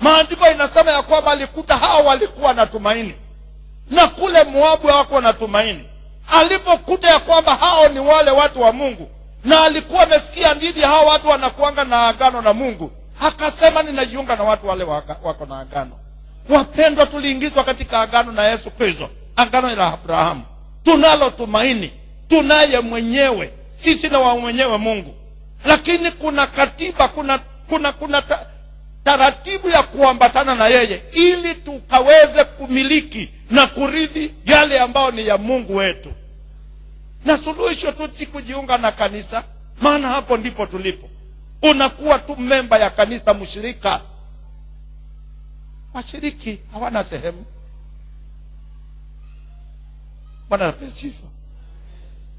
maandiko inasema ya kwamba alikuta hao walikuwa na tumaini, na kule Moabu hawako na tumaini. Alipokuta ya kwamba hao ni wale watu wa Mungu, na alikuwa amesikia ndizi hao watu wanakuanga na agano na Mungu, akasema ninajiunga na watu wale wako na agano. Wapendwa, tuliingizwa katika agano na Yesu Kristo, agano la Abrahamu. Tunalo tumaini, tunaye mwenyewe, sisi na wa mwenyewe Mungu. Lakini kuna katiba, kuna taratibu ya kuambatana na yeye, ili tukaweze kumiliki na kurithi yale ambao ni ya Mungu wetu. Na suluhisho tu si kujiunga na kanisa, maana hapo ndipo tulipo. Unakuwa tu memba ya kanisa, mshirika. Washiriki hawana sehemu. Bwana apewe sifa.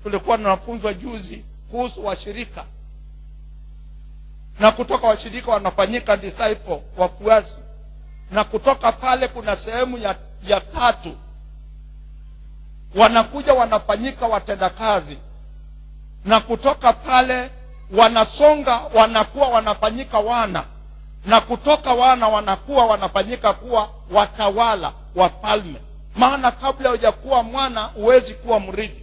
Tulikuwa tunafunzwa juzi kuhusu washirika, na kutoka washirika wanafanyika disciple, wafuasi. Na kutoka pale kuna sehemu ya tatu, wanakuja wanafanyika watendakazi. Na kutoka pale wanasonga, wanakuwa wanafanyika wana. Na kutoka wana wanakuwa wanafanyika kuwa watawala, wafalme. Maana kabla hujakuwa mwana huwezi kuwa mrithi.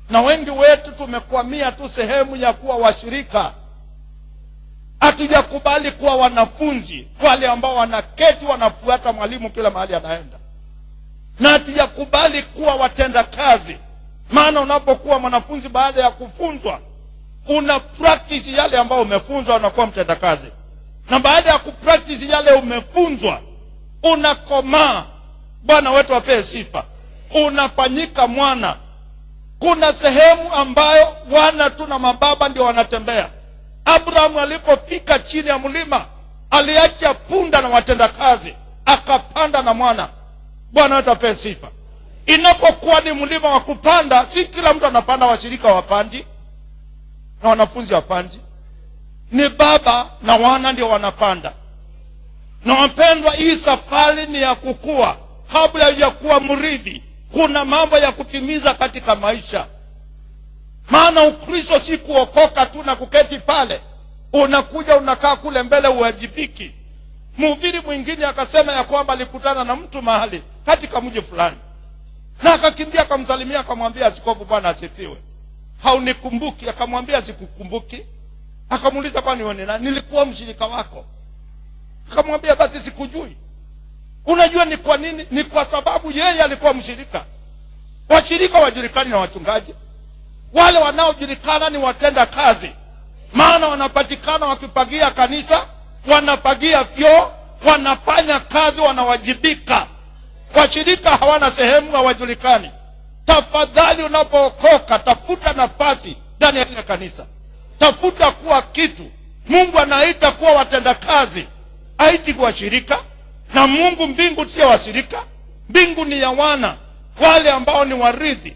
Na wengi wetu tumekwamia tu sehemu ya kuwa washirika. Hatujakubali kuwa wanafunzi, wale ambao wanaketi wanafuata mwalimu kila mahali anaenda. Na hatujakubali kuwa watenda kazi. Maana unapokuwa mwanafunzi, baada ya kufunzwa, una practice yale ambao umefunzwa, unakuwa mtenda kazi. Na baada ya kupractice yale umefunzwa, unakomaa. Bwana wetu apewe sifa. Unafanyika mwana. Kuna sehemu ambayo wana tu na mababa ndio wanatembea. Abrahamu alipofika chini ya mlima, aliacha punda na watenda kazi, akapanda na mwana. Bwana wetu apewe sifa. Inapokuwa ni mlima wa kupanda, si kila mtu anapanda. Washirika wapandi na wanafunzi wapandi, ni baba na wana ndio wanapanda. Na wapendwa, hii safari ni ya kukua. Kabla ya kuwa mrithi, kuna mambo ya kutimiza katika maisha. Maana Ukristo si kuokoka tu na kuketi pale. Unakuja unakaa kule mbele, uwajibiki. Mhubiri mwingine akasema ya kwamba alikutana na mtu mahali katika mji fulani, na akakimbia akamsalimia, akamwambia, askofu, Bwana asifiwe. Haunikumbuki? Akamwambia, sikukumbuki. Akamuuliza, kwani wewe ni nani? Nilikuwa mshirika wako. Akamwambia, basi sikujui. Unajua ni kwa nini? Ni kwa sababu yeye alikuwa mshirika. Washirika wajulikani na wachungaji. Wale wanaojulikana ni watenda kazi. Maana wanapatikana wakipagia kanisa, wanapagia vyoo, wanafanya kazi, wanawajibika. Washirika hawana sehemu, hawajulikani. Tafadhali unapookoka, tafuta nafasi ndani ya ile kanisa. Tafuta kuwa kitu. Mungu anaita kuwa watenda kazi, haiti kuwa shirika. Na Mungu, mbingu sio washirika. Mbingu ni ya wana, wale ambao ni warithi.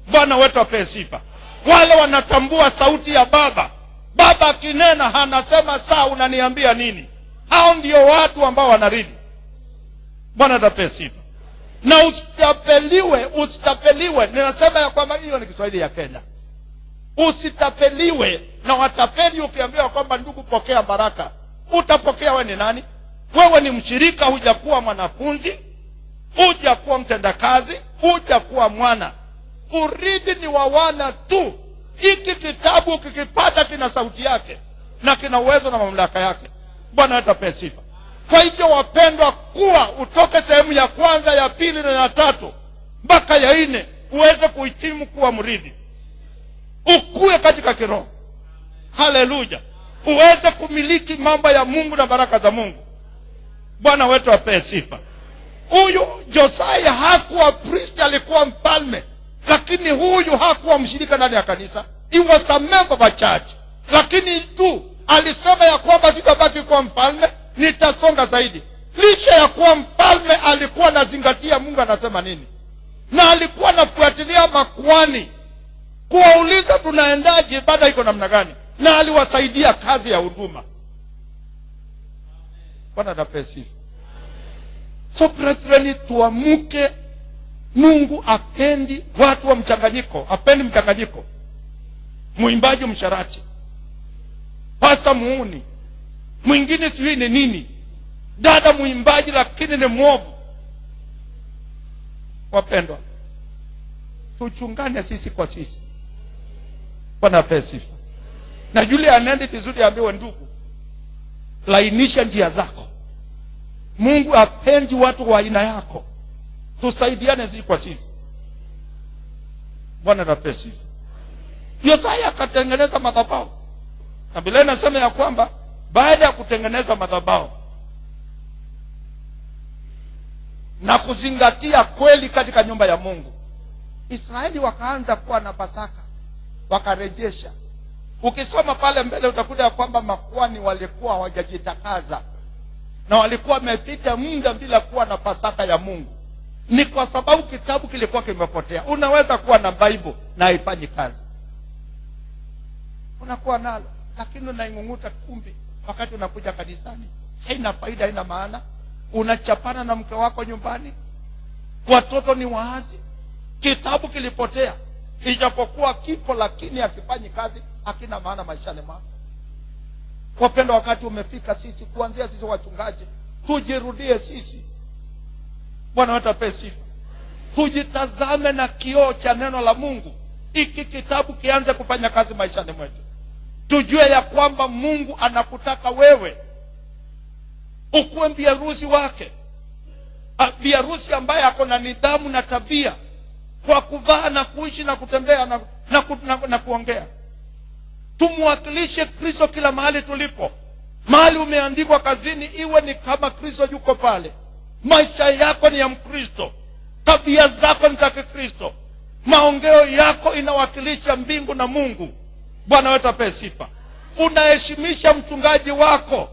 Bwana wetu apewe sifa. Wale wanatambua sauti ya baba. Baba akinena, anasema, saa unaniambia nini? Hao ndio watu ambao wanarithi. Bwana apewe sifa. Na usitapeliwe. Ninasema ya kwamba hiyo ni Kiswahili ya Kenya. Usitapeliwe na watapeli. Ukiambiwa kwamba ndugu, pokea baraka, utapokea. wewe ni nani? Wewe ni mshirika, hujakuwa mwanafunzi, hujakuwa mtendakazi, hujakuwa mwana. Urithi ni wa wana tu. Hiki kitabu ukikipata kina sauti yake na kina uwezo na mamlaka yake. Bwana atapewa sifa. Kwa hivyo wapendwa, kuwa utoke sehemu ya kwanza, ya pili na ya tatu mpaka ya 4, uweze kuhitimu kuwa mrithi, ukue katika kiroho. Haleluya. Uweze kumiliki mambo ya Mungu na baraka za Mungu. Bwana wetu apewe sifa. Huyu Josiah hakuwa priest, alikuwa mfalme, lakini huyu hakuwa mshirika ndani ya kanisa. He was a member of a church, lakini tu alisema ya kwamba sitabaki kuwa mfalme, nitasonga zaidi. Licha ya kuwa mfalme, alikuwa anazingatia Mungu anasema nini, na alikuwa anafuatilia makuhani kuwauliza tunaendaje, ibada iko namna gani, na aliwasaidia kazi ya huduma. Bwana apewe sifa. So brethren, tuamuke. Mungu apendi watu wa mchanganyiko, apendi mchanganyiko. Muimbaji msharati, pastor muuni, mwingine sijui ni nini, dada muimbaji lakini ni mwovu. Wapendwa, tuchungane sisi kwa sisi. Bwana apewe sifa. Na yule anaende vizuri ambiwe, ndugu, lainisha njia zako. Mungu apendi watu wa aina yako. Tusaidiane sisi kwa sisi. Bwana apewe sifa. Josiah akatengeneza madhabahu. Na Biblia inasema ya kwamba baada ya kutengeneza madhabahu na kuzingatia kweli katika nyumba ya Mungu, Israeli wakaanza kuwa na Pasaka, wakarejesha. Ukisoma pale mbele utakuta ya kwamba makuhani walikuwa hawajajitakaza na walikuwa wamepita muda bila kuwa na Pasaka ya Mungu. Ni kwa sababu kitabu kilikuwa kimepotea. Unaweza kuwa na Bible na haifanyi kazi, unakuwa nalo lakini unaingunguta kumbi. Wakati unakuja kanisani haina faida, haina maana. Unachapana na mke wako nyumbani, watoto ni waazi. Kitabu kilipotea, ijapokuwa kipo lakini hakifanyi kazi, hakina maana maishani mwako. Wapendwa, wakati umefika sisi kuanzia sisi wachungaji tujirudie sisi. Bwana wetu apewe sifa. Tujitazame na kioo cha neno la Mungu. Iki kitabu kianze kufanya kazi maishani mwetu. Tujue ya kwamba Mungu anakutaka wewe ukuwe biharusi wake, biharusi ambaye ako na nidhamu na tabia kwa kuvaa na kuishi na kutembea na kuongea. Tumwakilishe Kristo kila mahali tulipo. Mahali umeandikwa kazini, iwe ni kama Kristo yuko pale. Maisha yako ni ya Mkristo, tabia zako ni za Kristo, maongeo yako inawakilisha mbingu na Mungu. Bwana wetu apewe sifa. Unaheshimisha mchungaji wako.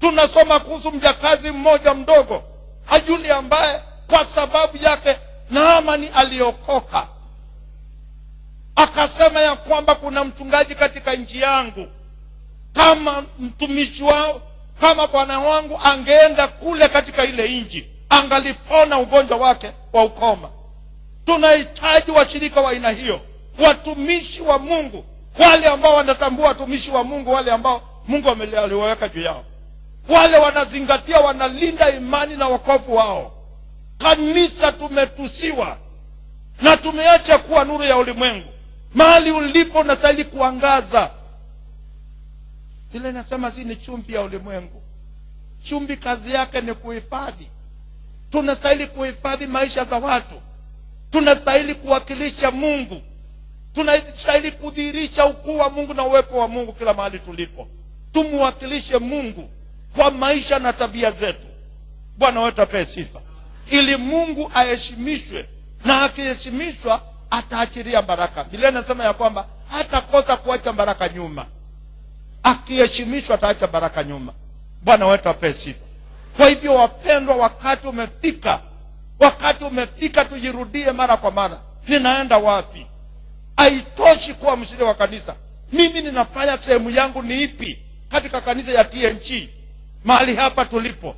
Tunasoma kuhusu mjakazi mmoja mdogo ajuli ambaye kwa sababu yake Naamani aliokoka. Akasema ya kwamba kuna mchungaji katika nchi yangu, kama mtumishi wao, kama bwana wangu angeenda kule katika ile nchi, angalipona ugonjwa wake wa ukoma. Tunahitaji washirika wa aina hiyo, watumishi wa Mungu, wale ambao wanatambua watumishi wa Mungu, wale ambao Mungu aliwaweka juu yao, wale wanazingatia, wanalinda imani na wokovu wao. Kanisa tumetusiwa na tumeacha kuwa nuru ya ulimwengu. Mahali ulipo unastahili kuangaza. Ile inasema si ni chumvi ya ulimwengu. Chumvi kazi yake ni kuhifadhi. Tunastahili kuhifadhi maisha za watu. Tunastahili kuwakilisha Mungu. Tunastahili kudhihirisha ukuu wa Mungu na uwepo wa Mungu kila mahali tulipo. Tumwakilishe Mungu kwa maisha na tabia zetu. Bwana wetu apewe sifa. Ili Mungu aheshimishwe, na akiheshimishwa ataachilia baraka. Biblia inasema ya kwamba hatakosa kuacha baraka nyuma. Akiheshimishwa ataacha baraka nyuma. Bwana wetu apewe sifa. Kwa hivyo wapendwa, wakati umefika tujirudie mara kwa mara. Ninaenda wapi? Haitoshi kuwa mshirika wa kanisa. Mimi ninafanya sehemu yangu ni ipi katika kanisa ya TNG? Mahali hapa tulipo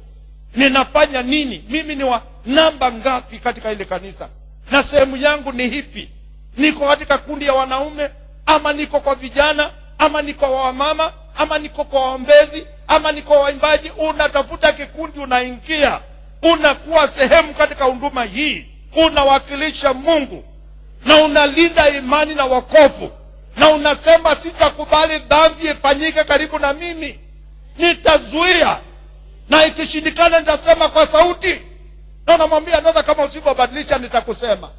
ninafanya nini? Mimi ni wa namba ngapi katika ile kanisa? Na sehemu yangu ni ipi? Niko katika kundi ya wanaume, ama niko kwa vijana, ama niko kwa wamama, ama niko kwa waombezi, ama niko waimbaji? Unatafuta kikundi, unaingia, unakuwa sehemu katika huduma hii, unawakilisha Mungu na unalinda imani na wokovu, na unasema sitakubali dhambi ifanyike karibu na mimi, nitazuia, na ikishindikana nitasema kwa sauti. Na unamwambia nenda, kama usipobadilisha nitakusema.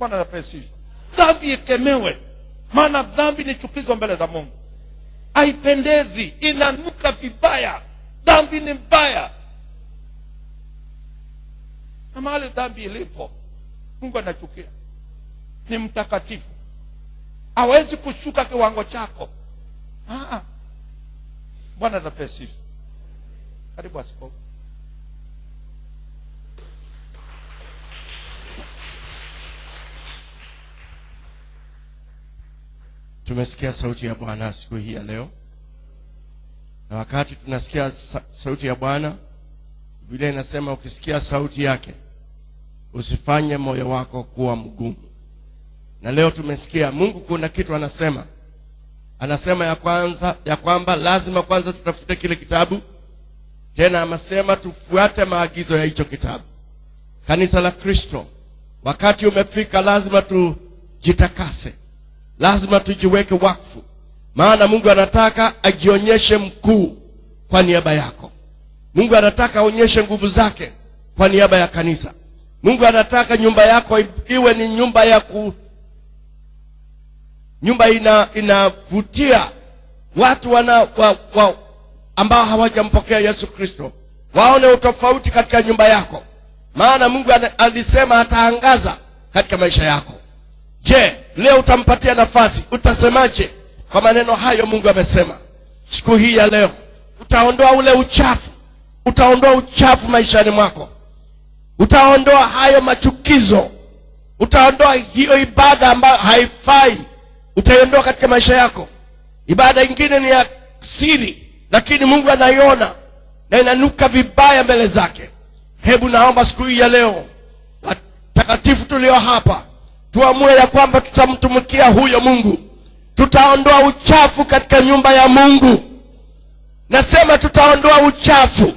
Bwana apewe sifa. Dhambi ikemewe, maana dhambi ni chukizo mbele za Mungu. Haipendezi, inanuka vibaya. Dhambi ni mbaya, na mahali dhambi ilipo Mungu anachukia. Ni mtakatifu, hawezi kushuka kiwango chako. Bwana apewe sifa. Karibu askofu. Tumesikia sauti ya Bwana siku hii ya leo, na wakati tunasikia sauti ya Bwana, Biblia inasema ukisikia sauti yake usifanye moyo wako kuwa mgumu. Na leo tumesikia Mungu kuna kitu anasema ya kwamba lazima kwanza tutafute kile kitabu. Tena amesema tufuate maagizo ya hicho kitabu. Kanisa la Kristo, wakati umefika, lazima tujitakase, lazima tujiweke wakfu, maana Mungu anataka ajionyeshe mkuu kwa niaba yako. Mungu anataka aonyeshe nguvu zake kwa niaba ya kanisa. Mungu anataka nyumba yako iwe ni nyumba inavutia watu ambao hawajampokea Yesu Kristo, waone utofauti katika nyumba yako, maana Mungu alisema ataangaza katika maisha yako. Je, leo utampatia nafasi? Utasemaje kwa maneno hayo Mungu amesema? Siku hii ya leo utaondoa ule uchafu, utaondoa uchafu maishani mwako, utaondoa hayo machukizo, utaondoa hiyo ibada ambayo haifai, utaiondoa katika maisha yako. Ibada ingine ni ya siri, lakini Mungu anaiona na inanuka vibaya mbele zake. Hebu naomba siku hii ya leo, watakatifu tulio hapa, tuamue ya kwamba tutamtumikia huyo Mungu. Tutaondoa uchafu katika nyumba ya Mungu. Nasema tutaondoa uchafu.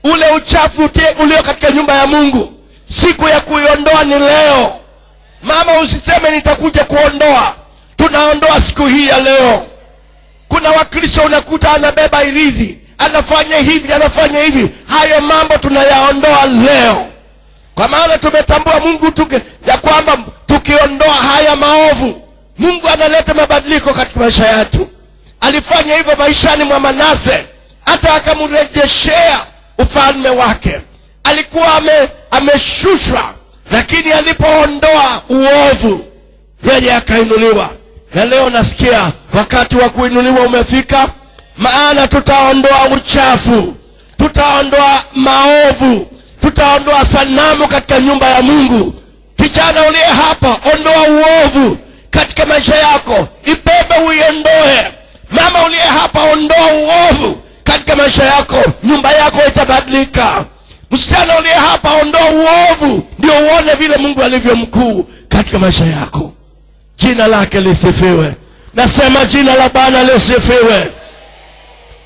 Ule uchafu ulio katika nyumba ya Mungu, siku ya kuiondoa ni leo. Mama, usiseme nitakuja kuondoa. Tunaondoa siku hii ya leo. Kuna Wakristo unakuta anabeba irizi, anafanya hivi. Hayo mambo tunayaondoa leo, kwa maana tumetambua Mungu ya kwamba tukiondoa haya maovu, Mungu analeta mabadiliko katika maisha yetu. Alifanya hivyo maishani mwa Manase, hata akamrejeshea ufalme wake. Alikuwa ameshushwa, lakini alipoondoa uovu, yeye akainuliwa. Na leo nasikia wakati wa kuinuliwa umefika, maana tutaondoa uchafu, tutaondoa maovu, tutaondoa sanamu katika nyumba ya Mungu. Kijana uliye hapa, ondoa uovu katika maisha yako, ibebe uiondoe. Mama uliye hapa, ondoa uovu katika maisha yako, nyumba yako itabadilika. Msichana uliye hapa, ondoa uovu, ndio uone vile Mungu alivyo mkuu katika maisha yako. Jina lake lisifiwe. Nasema jina la Bwana lisifiwe.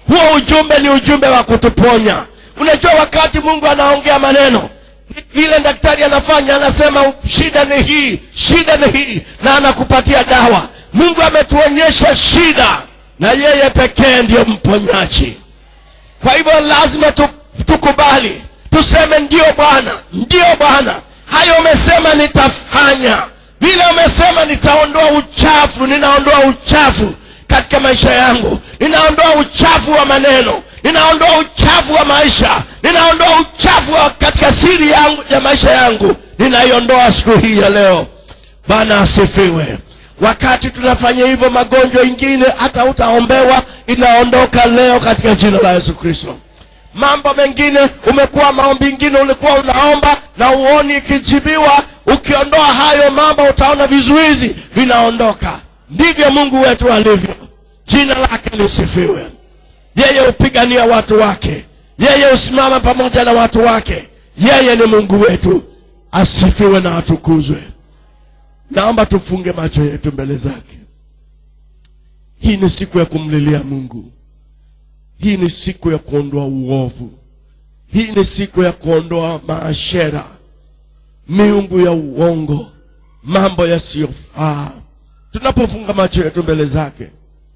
Huo ujumbe ni ujumbe wa kutuponya. Unajua wakati Mungu anaongea maneno, ile daktari anafanya, anasema shida ni hii, na anakupatia dawa. Mungu ametuonyesha shida, na yeye pekee ndio mponyaji. Kwa hivyo lazima tukubali, tuseme ndio Bwana, hayo umesema nitafanya. Vile umesema nitaondoa uchafu, ninaondoa uchafu katika maisha yangu. Ninaondoa uchafu wa maneno, ninaondoa uchafu wa maisha, ninaondoa uchafu katika siri yangu ya maisha yangu. Ninaiondoa siku hii ya leo. Bwana asifiwe. Wakati tunafanya hivyo, magonjwa ingine hata utaombewa inaondoka leo katika jina la Yesu Kristo. Mambo mengine umekuwa, maombi ingine ulikuwa unaomba na uoni ikijibiwa, ukiondoa hayo mambo utaona vizuizi vinaondoka. Ndivyo Mungu wetu alivyo. Jina lake lisifiwe. Yeye upigania watu wake, yeye usimama pamoja na watu wake. Yeye ni Mungu wetu. Asifiwe na atukuzwe. Naomba tufunge macho yetu mbele zake. Hii ni siku ya kumlilia Mungu. Hii ni siku ya kuondoa uovu. Hii ni siku ya kuondoa maashera, miungu ya uongo, mambo yasiyofaa. Tunapofunga macho yetu mbele zake,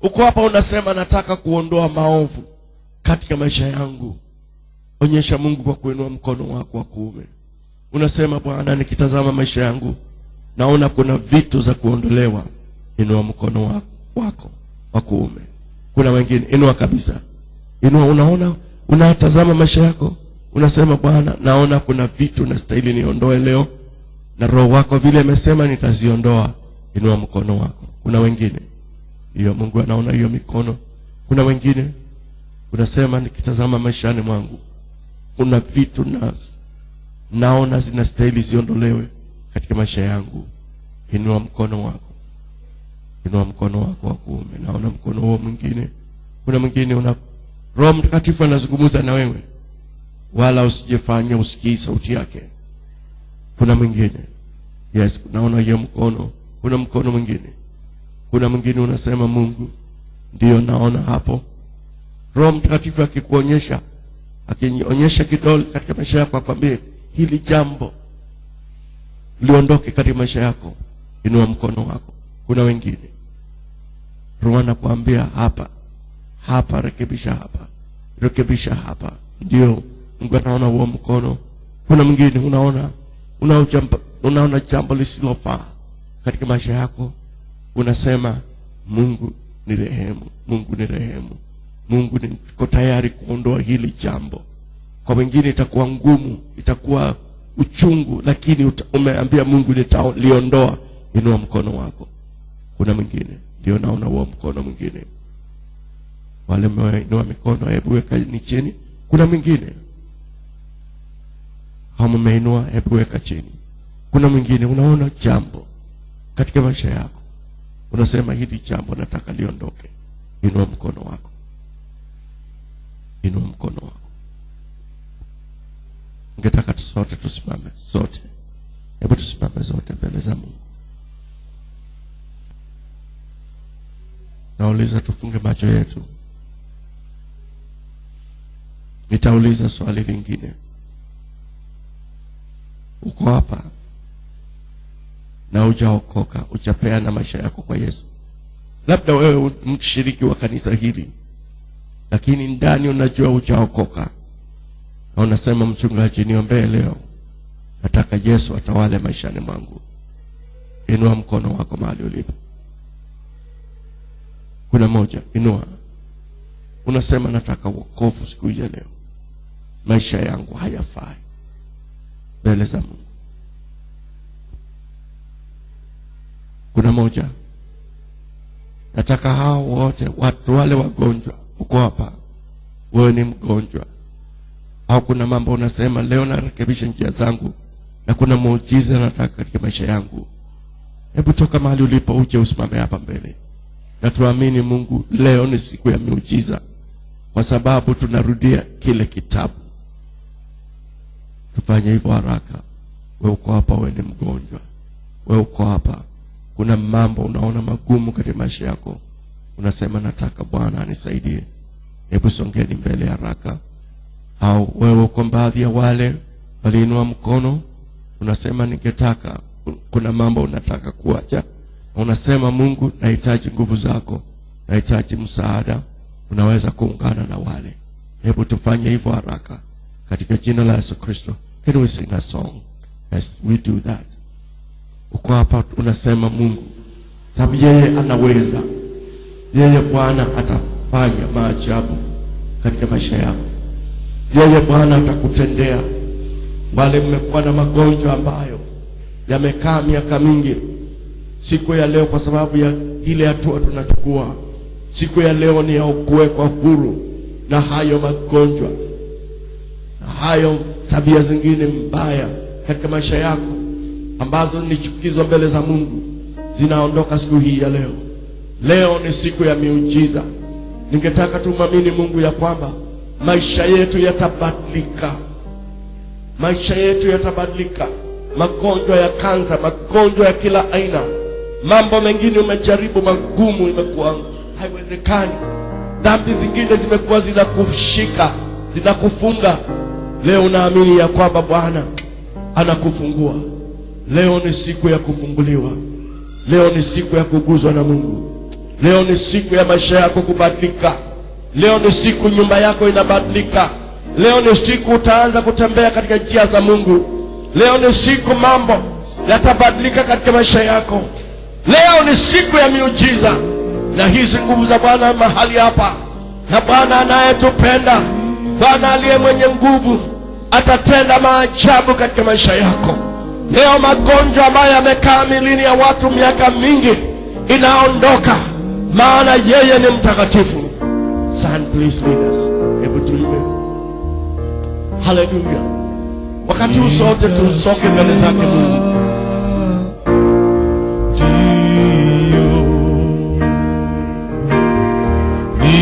uko hapa unasema nataka kuondoa maovu katika maisha yangu. Onyesha Mungu kwa kuinua mkono wako wa kuume. Unasema, Bwana, nikitazama maisha yangu naona kuna vitu za kuondolewa, inua mkono wako wa kuume. Kuna wengine, inua kabisa. Inua, unaona, unatazama maisha yako, unasema Bwana, naona kuna vitu nastahili niondoe leo, na Roho wako vile amesema nitaziondoa. Inua mkono wako. Kuna wengine, hiyo Mungu anaona hiyo mikono. Kuna wengine unasema, nikitazama maishani mwangu kuna vitu naona zinastahili ziondolewe katika maisha yangu. Inua mkono wako. Inua mkono wako wa kuume. Naona mkono huo mwingine. Kuna mwingine Roho Mtakatifu anazungumza na wewe, wala usijifanye usikii sauti yake. Kuna mwingine, yes, naona hiyo mkono. Kuna mkono mwingine. Kuna mwingine unasema, Mungu, ndio naona hapo. Roho Mtakatifu akikuonyesha, akionyesha kidole katika maisha yako, akwambie hili jambo liondoke katika maisha yako, inua mkono wako. Kuna wengine Roho anakuambia hapa rekebisha hapa. Ndio Mungu anaona huo mkono. Kuna mwingine unaona jambo lisilofaa katika maisha yako, unasema, Mungu ni rehemu, Mungu niko tayari kuondoa hili jambo. Kwa wengine itakuwa ngumu, itakuwa uchungu, lakini umeambia Mungu nitaliondoa. Inua mkono wako. Kuna mwingine, ndio naona huo mkono mwingine. Wale mmeinua mikono, hebu weka ni chini. Kuna mwingine mmeinua, hebu weka chini. Kuna mwingine unaona jambo katika maisha yako, unasema hili jambo nataka liondoke. Inua mkono wako. Inua mkono wako. Ningetaka sote tusimame, sote. Hebu tusimame zote mbele za Mungu. Nauliza tufunge macho yetu. Nitauliza swali lingine. Uko hapa na hujaokoka, hujapeana maisha yako kwa Yesu. Labda wewe mshiriki wa kanisa hili, lakini ndani unajua hujaokoka, na unasema, mchungaji, niombee leo, nataka Yesu atawale maishani mwangu. Inua mkono wako mahali ulipo. Kuna moja, inua. Unasema, nataka wokovu siku ya leo, maisha yangu hayafai mbele za Mungu. Kuna moja, nataka hao wote, watu wale wagonjwa. Uko hapa, wewe ni mgonjwa, au kuna mambo unasema, leo narekebisha njia zangu na kuna muujiza nataka katika maisha yangu. Hebu toka mahali ulipo uje usimame hapa mbele, na tuamini Mungu, leo ni siku ya miujiza, kwa sababu tunarudia kile kitabu. Tufanye hivyo haraka. Wewe uko hapa, wewe ni mgonjwa. Wewe uko hapa, kuna mambo unaona magumu katika maisha yako, unasema, nataka Bwana anisaidie. Hebu songeni mbele haraka. Au wewe uko baadhi ya wale waliinua mkono, unasema, ningetaka, kuna mambo unataka kuacha, unasema, Mungu, nahitaji nguvu zako, nahitaji msaada. Unaweza kuungana na wale. Hebu tufanye hivyo haraka katika jina la Yesu Kristo. Can we sing a song as we do that? Uko hapa, unasema, Mungu, sababu yeye anaweza, yeye Bwana atafanya maajabu katika maisha yako. Yeye Bwana atakutendea. Wale mmekuwa na magonjwa ambayo yamekaa miaka mingi, siku ya leo, kwa sababu ya ile hatua tunachukua, siku ya leo ni ya kuwekwa huru na hayo magonjwa na hayo tabia zingine mbaya katika maisha yako ambazo ni chukizo mbele za Mungu, zinaondoka siku hii ya leo. Leo ni siku ya miujiza. Ningetaka tumwamini Mungu ya kwamba maisha yetu yatabadilika. Maisha yetu yatabadilika. Magonjwa ya kansa, magonjwa ya kila aina, mambo mengine umejaribu magumu, imekuwa haiwezekani. Dhambi zingine zimekuwa zinakushika, zinakufunga. Leo naamini ya kwamba Bwana anakufungua. Leo ni siku ya kufunguliwa. Leo ni siku ya kuguzwa na Mungu. Leo ni siku ya maisha yako kubadilika. Leo ni siku nyumba yako inabadilika. Leo ni siku utaanza kutembea katika njia za Mungu. Leo ni siku mambo yatabadilika katika maisha yako. Leo ni siku ya miujiza, na hizi nguvu za Bwana mahali hapa, na Bwana anayetupenda, Bwana aliye mwenye nguvu atatenda maajabu katika maisha yako. Leo magonjwa ambayo yamekaa milini ya watu miaka mingi inaondoka, maana yeye ni mtakatifu. Son, please lead us. Hebu tuimbe. Hallelujah. Wakati usote tusoke mbele zake Mungu.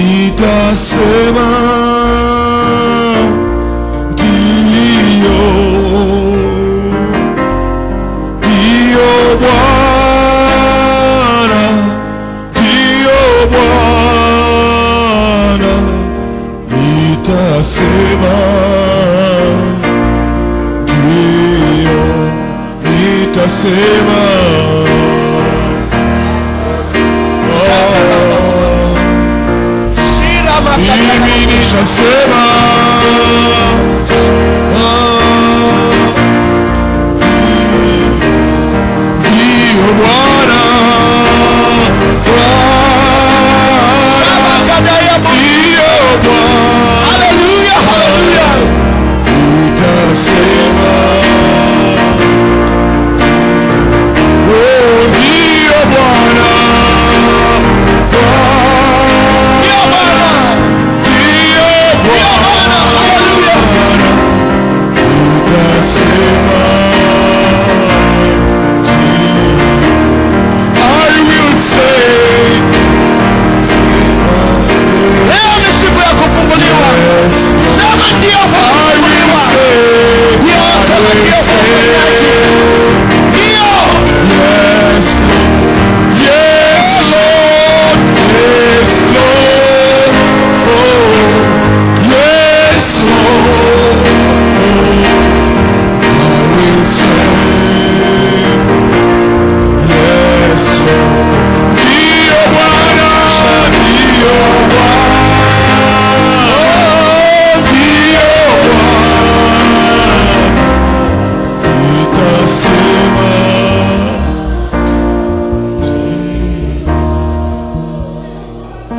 Nitasema ndio, ndio Bwana, ndio Bwana. Nitasema ndio, nitasema mimi nitasema ndio Bwana, ndio Bwana. Haleluya, haleluya. Nitasema ndio Bwana,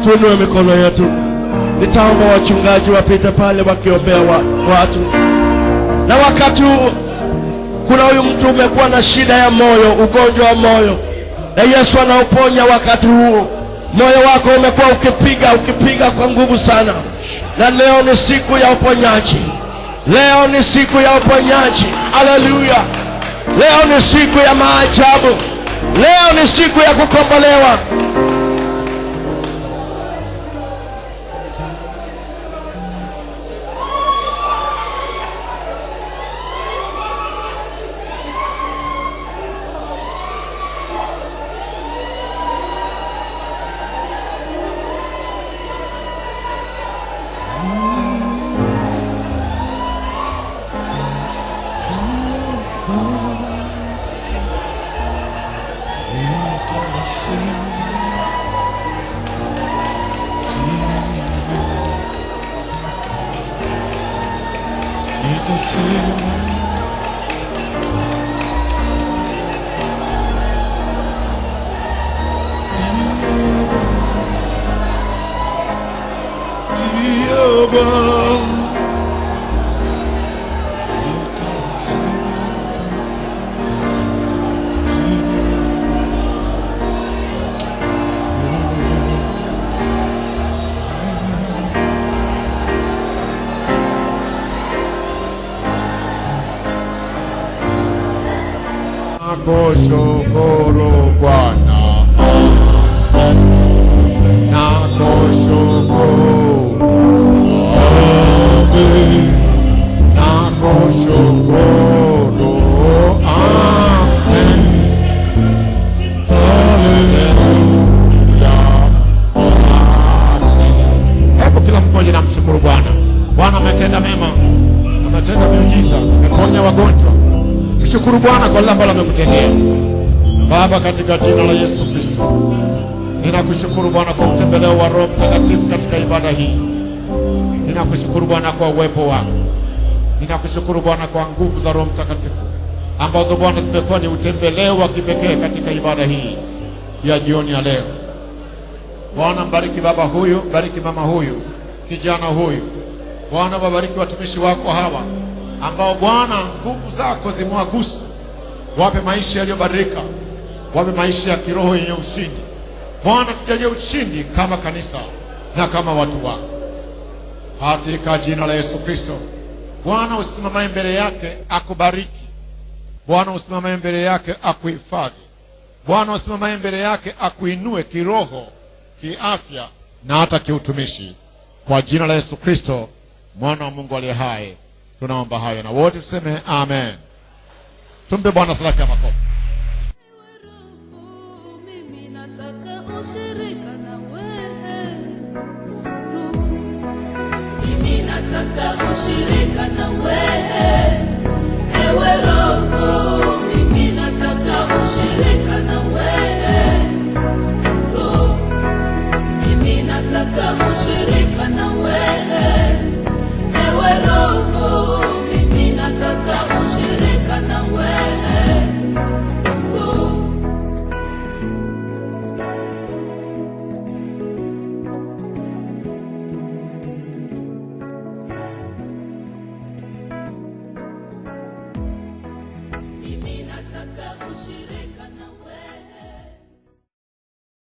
Tuinue mikono yetu. Nitaomba wachungaji wapite pale wakiombea watu. Na wakati kuna huyu mtu umekuwa na shida ya moyo, ugonjwa wa moyo, na Yesu anauponya wakati huu. Moyo wako umekuwa ukipiga kwa nguvu sana, na leo ni siku ya uponyaji. Leo ni siku ya uponyaji. Haleluya. Leo ni siku ya maajabu. Leo ni siku ya kukombolewa. Nakushukuru Bwana, nakushukuru, nakushukuru, amen. Haleluya. Hebu kila mmoja namshukuru Bwana. Bwana ametenda mema, ametenda miujiza, ameponya wagonjwa. Shukuru Bwana kwa lile ambalo amekutendea. Baba, katika jina la Yesu Kristo, ninakushukuru Bwana kwa mtembeleo wa Roho Mtakatifu katika ibada hii. Ninakushukuru Bwana kwa uwepo wako. Ninakushukuru Bwana kwa nguvu za Roho Mtakatifu ambazo Bwana zimekuwa ni utembeleo wa kipekee katika ibada hii ya jioni ya leo. Bwana, mbariki baba huyu, bariki mama huyu, kijana huyu. Bwana, wabariki watumishi wako hawa ambao Bwana nguvu zako zimewagusa. Wape maisha yaliyobadilika, wape maisha ya kiroho yenye ushindi. Bwana, tujalie ushindi kama kanisa na kama watu wako, katika jina la Yesu Kristo. Bwana, usimamaye mbele yake akubariki. Bwana, usimamaye mbele yake akuhifadhi. Bwana, usimamaye mbele yake akuinue kiroho, kiafya na hata kiutumishi, kwa jina la Yesu Kristo, mwana wa Mungu aliye hai, tunaomba hayo, na wote tuseme amen. Tumpe Bwana salati ya makofi. Mimi nataka ushirika na wewe. Mimi nataka ushirika na wewe. Ewe Roho, mimi nataka ushirika na wewe. Roho, mimi nataka ushirika na wewe. Ewe Roho